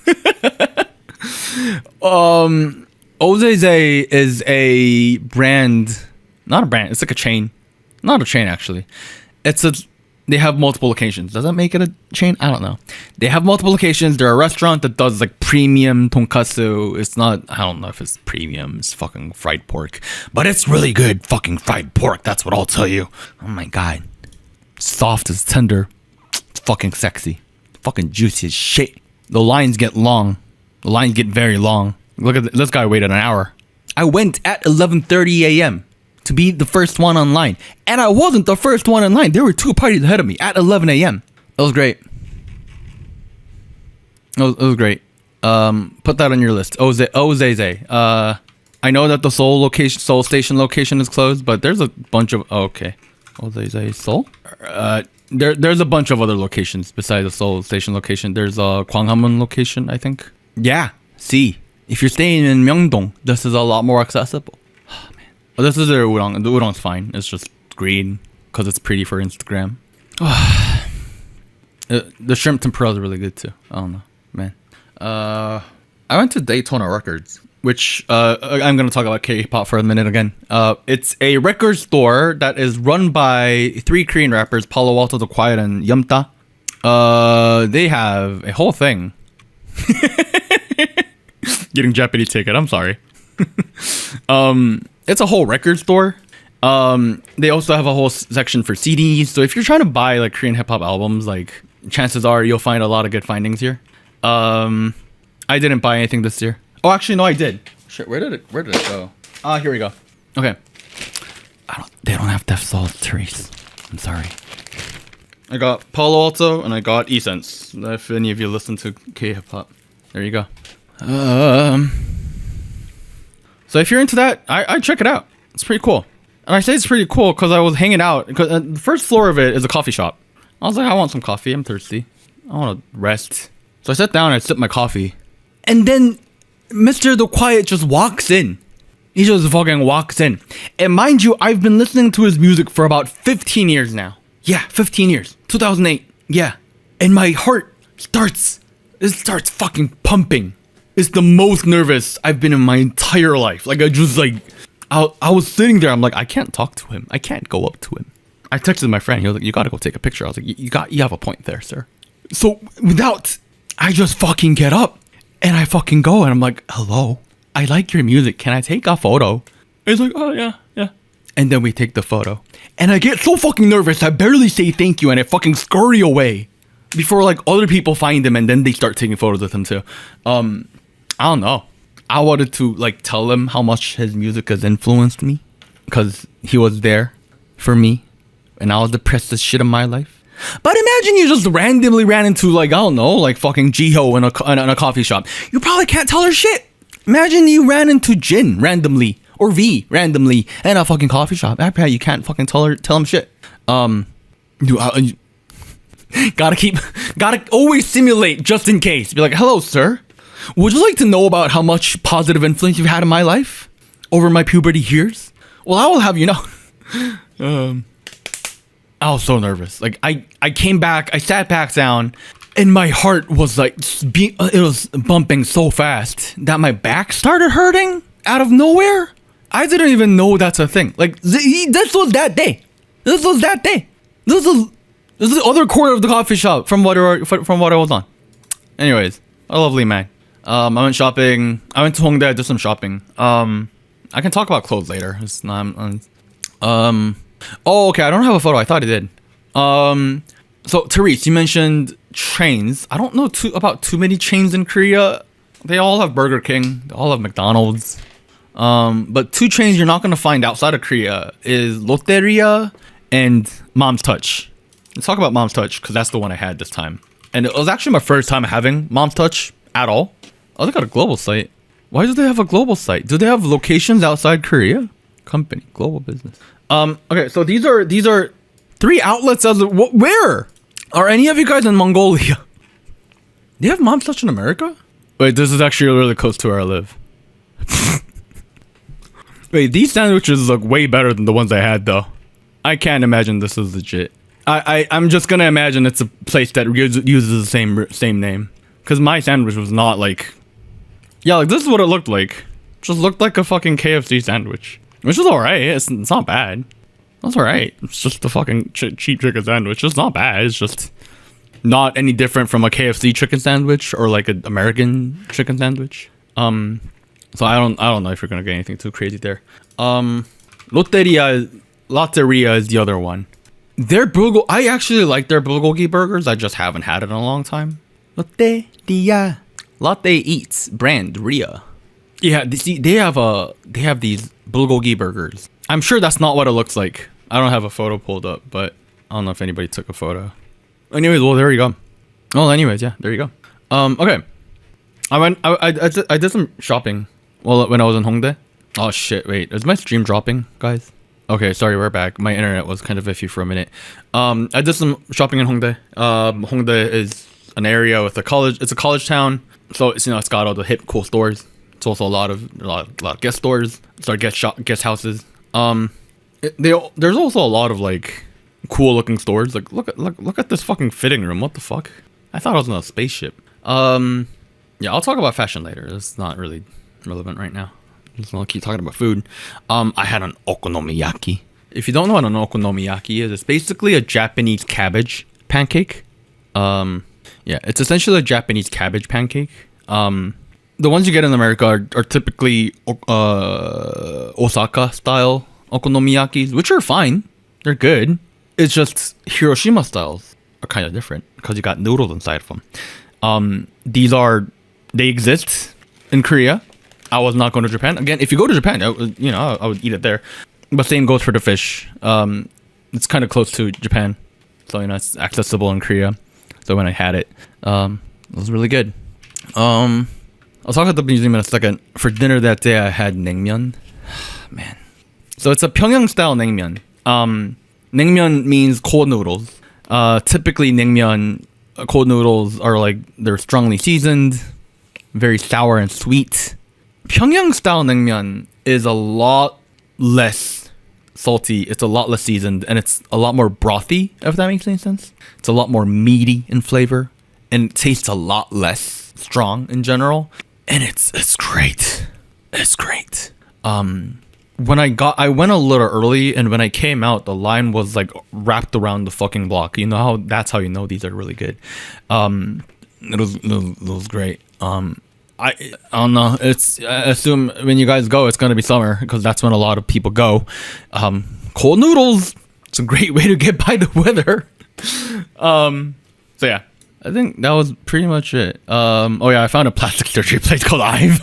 Ozeze is a brand, not a brand. It's like a chain, not a chain actually. They have multiple locations. Does that make it a chain? I don't know. They have multiple locations. They're a restaurant that does like premium tonkatsu. It's not, I don't know if it's premium. It's fucking fried pork, but it's really good fucking fried pork. That's what I'll tell you. Oh my God. Soft as tender. It's fucking sexy. Fucking juicy as shit. The lines get long. The lines get very long. Look at this guy waited an hour. I went at 11:30 a.m. to be the first one online. And I wasn't the first one online. There were 2 parties ahead of me at 11 a.m. It was great. It was great. Put that on your list. Ozeze. I know that the Seoul Station location is closed, but there's a bunch of... okay. Ozeze Seoul? There's a bunch of other locations besides the Seoul Station location. There's a Gwangjang location, I think. Yeah. See. If you're staying in Myeongdong, this is a lot more accessible. Oh, this is their udon. The udon's fine. It's just green because it's pretty for Instagram. The shrimp tempura is really good too. I don't know, man. I went to Daytona Records, which I'm gonna talk about K-pop for a minute again. It's a record store that is run by 3 Korean rappers, Palo Alto, The Quiett, and Yumta. They have a whole thing. Getting Japanese ticket. I'm sorry. It's a whole record store. They also have a whole section for CDs. So if you're trying to buy like Korean hip hop albums, like chances are you'll find a lot of good findings here. I didn't buy anything this year. Oh, actually, no, I did. Shit, where did it go? Here we go. Okay. They don't have Def Sol, Therese. I'm sorry. I got Palo Alto and I got Essence. If any of you listen to K-hip hop, there you go. So if you're into that, I check it out. It's pretty cool. And I say it's pretty cool because I was hanging out. Because the first floor of it is a coffee shop. I was like, I want some coffee. I'm thirsty. I want to rest. So I sat down and I sipped my coffee. And then Mr. The Quiett just walks in. He just fucking walks in. And mind you, I've been listening to his music for about 15 years now. Yeah, 15 years. 2008. Yeah. And my heart starts fucking pumping. It's the most nervous I've been in my entire life. Like, I was sitting there. I'm like, I can't talk to him. I can't go up to him. I texted my friend. He was like, you gotta go take a picture. I was like, you have a point there, sir. So I just fucking get up and I fucking go and I'm like, hello, I like your music. Can I take a photo? He's like, oh yeah. And then we take the photo. And I get so fucking nervous. I barely say thank you and I fucking scurry away before like other people find him and then they start taking photos with him too. I don't know. I wanted to like tell him how much his music has influenced me because he was there for me and I was depressed as shit in my life. But imagine you just randomly ran into like, I don't know, like fucking Jiho in a coffee shop. You probably can't tell her shit. Imagine you ran into Jin randomly or V randomly in a fucking coffee shop. I bet you can't fucking tell him shit. Gotta always simulate just in case. Be like, hello, sir. Would you like to know about how much positive influence you've had in my life over my puberty years? Well, I will have you know. I was so nervous. Like I came back, I sat back down, and my heart was like, it was bumping so fast that my back started hurting out of nowhere. I didn't even know that's a thing. Like this was that day. This is the other corner of the coffee shop from what I was on. Anyways, a lovely man. I went shopping. I went to Hongdae. I did some shopping. I can talk about clothes later. It's not. Oh, okay. I don't have a photo. I thought I did. So Therese, you mentioned chains. I don't know about too many chains in Korea. They all have Burger King. They all have McDonald's. But two chains you're not gonna find outside of Korea is Lotteria and Mom's Touch. Let's talk about Mom's Touch because that's the one I had this time, and it was actually my first time having Mom's Touch at all. Oh, they got a global site. Why do they have a global site? Do they have locations outside Korea? Company, global business. Okay, so these are 3 outlets as where? Are any of you guys in Mongolia? Do you have Mom's Touch in America? Wait, this is actually really close to where I live. Wait, these sandwiches look way better than the ones I had though. I can't imagine this is legit. I'm just gonna imagine it's a place that uses the same name. Cause my sandwich was not like, yeah, like this is what it looked like. Just looked like a fucking KFC sandwich, which is alright. It's not bad. That's alright. It's just a fucking cheap chicken sandwich. It's not bad. It's just not any different from a KFC chicken sandwich or like an American chicken sandwich. So I don't know if you're gonna get anything too crazy there. Lotteria is the other one. I actually like their bulgogi burgers. I just haven't had it in a long time. Lotteria. Lotte Eats brand Ria. Yeah, they have these bulgogi burgers. I'm sure that's not what it looks like. I don't have a photo pulled up, but I don't know if anybody took a photo. Anyways, well there you go. Well, anyways, yeah, there you go. Okay. I did some shopping. Well, when I was in Hongdae. Oh shit! Wait, is my stream dropping, guys? Okay, sorry, we're back. My internet was kind of iffy for a minute. I did some shopping in Hongdae. Hongdae is an area with a college. It's a college town, so it's it's got all the hip, cool stores. It's also a lot of guest stores. Sorry, guest houses. There's also a lot of like cool looking stores. Like look at this fucking fitting room. What the fuck? I thought I was on a spaceship. Yeah, I'll talk about fashion later. It's not really relevant right now. Just gonna keep talking about food. I had an okonomiyaki. If you don't know what an okonomiyaki is, it's basically a Japanese cabbage pancake. Yeah, it's essentially a Japanese cabbage pancake. The ones you get in America are typically Osaka style okonomiyakis, which are fine. They're good. It's just Hiroshima styles are kind of different because you got noodles inside of them. They exist in Korea. I was not going to Japan. Again, if you go to Japan, I would eat it there. But same goes for the fish. It's kind of close to Japan, so it's accessible in Korea. So when I had it, it was really good. I'll talk about the museum in a second. For dinner that day, I had naengmyeon. Man, so it's a Pyongyang style naengmyeon. Naengmyeon means cold noodles. Typically, naengmyeon cold noodles are like they're strongly seasoned, very sour and sweet. Pyongyang style naengmyeon is a lot less salty, it's a lot less seasoned, and it's a lot more brothy, if that makes any sense. It's a lot more meaty in flavor, and it tastes a lot less strong in general. And it's great. It's great. I went a little early, and when I came out, the line was like wrapped around the fucking block. That's how you know these are really good. It was great. I don't know. I assume when you guys go, it's gonna be summer because that's when a lot of people go. Cold noodles. It's a great way to get by the weather. So yeah, I think that was pretty much it. Oh yeah, I found a plastic surgery place called Ive.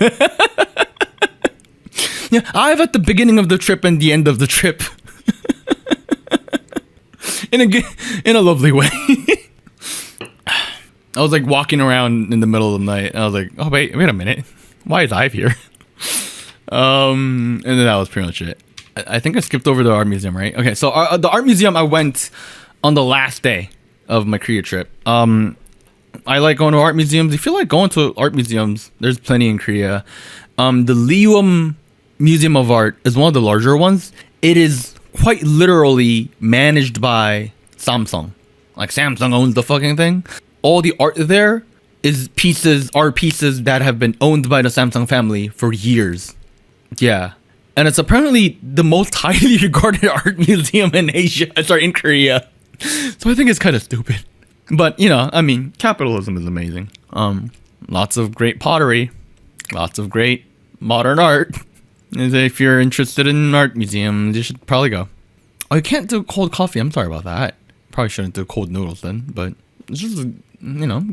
Yeah, Ive at the beginning of the trip and the end of the trip. in a lovely way. I was like walking around in the middle of the night, and I was like, "Oh wait a minute, why is Ive here?" And then that was pretty much it. I think I skipped over the art museum, right? Okay, so the art museum I went on the last day of my Korea trip. I like going to art museums. If you like going to art museums, there's plenty in Korea. The Lium Museum of Art is one of the larger ones. It is quite literally managed by Samsung. Like Samsung owns the fucking thing. All the art there is art pieces that have been owned by the Samsung family for years. Yeah. And it's apparently the most highly regarded art museum in in Korea. So I think it's kind of stupid. But, capitalism is amazing. Lots of great pottery. Lots of great modern art. If you're interested in art museums, you should probably go. Oh, you can't do cold coffee. I'm sorry about that. Probably shouldn't do cold noodles then, but it's just a,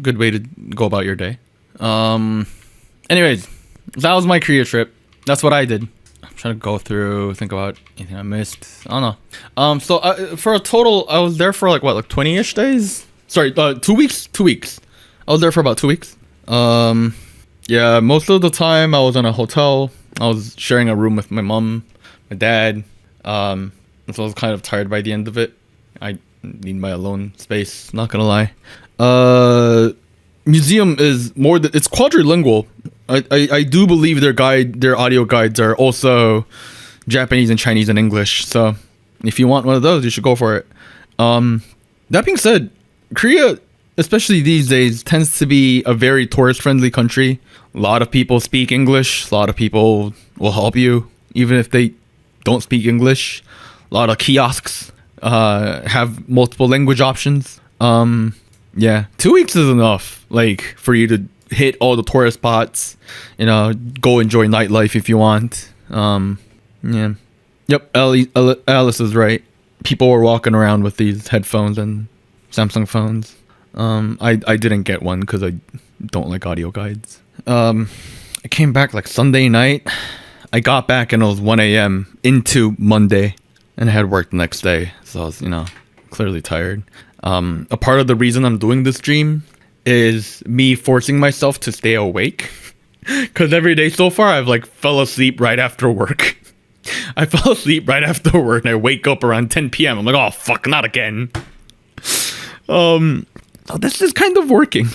good way to go about your day. Anyways, that was my Korea trip. That's what I did. I'm trying to go through, think about anything I missed. I don't know. So for a total, I was there for like 20-ish days. Sorry, 2 weeks. 2 weeks. I was there for about 2 weeks. Yeah, most of the time I was in a hotel. I was sharing a room with my mom, my dad. So I was kind of tired by the end of it. I need my alone space, not gonna lie. Museum is more it's quadrilingual. I do believe their audio guides are also Japanese and Chinese and English. So if you want one of those, you should go for it. That being said, Korea, especially these days, tends to be a very tourist friendly country. A lot of people speak English. A lot of people will help you even if they don't speak English. A lot of kiosks have multiple language options. Yeah, 2 weeks is enough, like, for you to hit all the tourist spots, go enjoy nightlife if you want. Yeah. Yep, Alice is right. People were walking around with these headphones and Samsung phones. I didn't get one because I don't like audio guides. I came back like Sunday night. I got back and it was 1 a.m. into Monday, and I had work the next day, so I was, clearly tired. A part of the reason I'm doing this stream is me forcing myself to stay awake, because every day so far I've fell asleep right after work. I fell asleep right after work and I wake up around 10 p.m. I'm like, oh fuck, not again. So this is kind of working.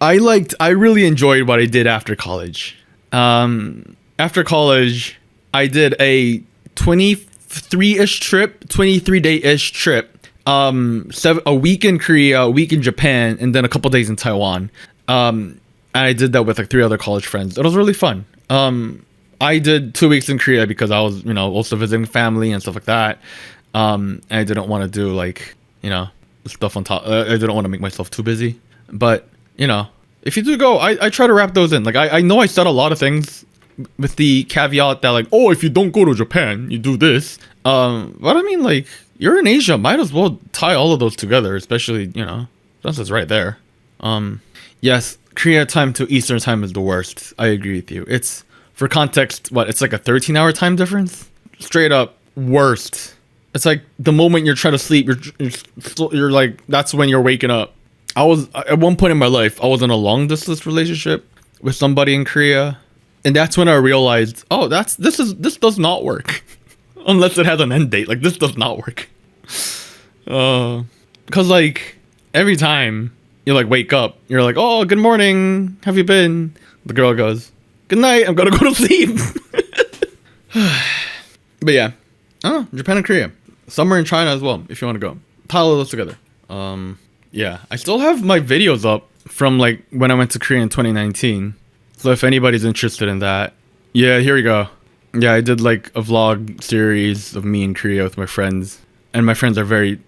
I really enjoyed what I did after college. After college, I did a 23-day-ish trip. A week in Korea, a week in Japan, and then a couple days in Taiwan. And I did that with 3 other college friends. It was really fun. I did 2 weeks in Korea because I was, also visiting family and stuff like that. And I didn't want to do stuff on top. I didn't want to make myself too busy. But, if you do go, I try to wrap those in. I know I said a lot of things with the caveat that if you don't go to Japan, you do this. But I mean, you're in Asia, might as well tie all of those together, especially, since it's right there. Yes, Korea time to Eastern time is the worst. I agree with you. It's, for context, it's like a 13-hour time difference? Straight up worst. It's like the moment you're trying to sleep, you're like, that's when you're waking up. I was, at one point in my life, I was in a long distance relationship with somebody in Korea. And that's when I realized, oh, this does not work. Unless it has an end date. This does not work. Because every time you wake up, you're like, oh, good morning, have you been? The girl goes, good night, I'm gonna go to sleep. But yeah, Japan and Korea, somewhere in China as well, if you want to go. Tie all of those together. Yeah, I still have my videos up from when I went to Korea in 2019. So if anybody's interested in that, yeah, here we go. Yeah, I did a vlog series of me in Korea with my friends, and my friends are they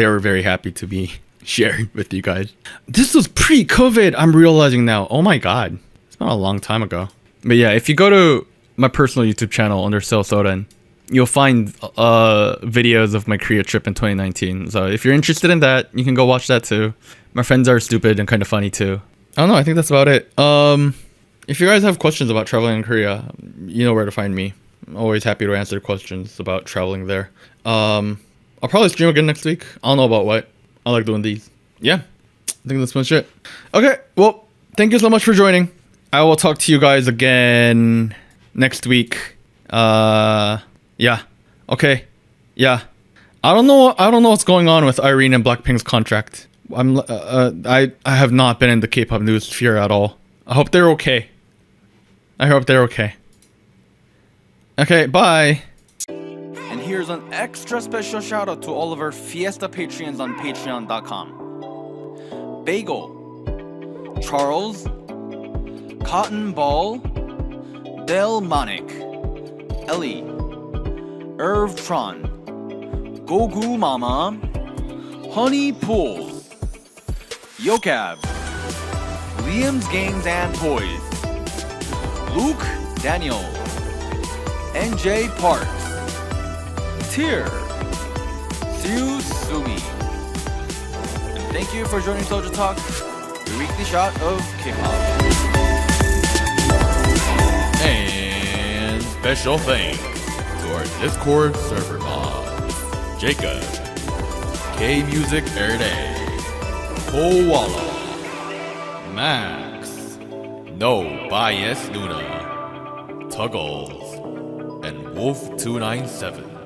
were very happy to be shared with you guys. This was pre-COVID, I'm realizing now. Oh my god, it's been a long time ago. But yeah, if you go to my personal YouTube channel under Seo Soren, you'll find videos of my Korea trip in 2019. So if you're interested in that, you can go watch that too. My friends are stupid and kind of funny too. I don't know, I think that's about it. If you guys have questions about traveling in Korea, you know where to find me. I'm always happy to answer questions about traveling there. I'll probably stream again next week. I don't know about what. I like doing these. Yeah, I think that's much it. Okay, well, thank you so much for joining. I will talk to you guys again next week. Yeah. Okay. Yeah. I don't know what's going on with Irene and Blackpink's contract. I have not been in the K-pop news sphere at all. I hope they're okay. Okay, bye. And here's an extra special shout out to all of our Fiesta Patreons on patreon.com. Bagel, Charles, Cotton Ball, Del Monic, Ellie, Irv Tron, Gogu Mama, Honey Pools, Yokab, Liam's Games and Toys,
Luke Daniel, NJ Parks, Tier, Siu Sumi. And thank you for joining SojuTalk, your weekly shot of K-pop.
And special thanks to our Discord server mods, Jacob, K-Music Erday, Koala, Max, No Bias Luna, Tuggles, and Wolf297.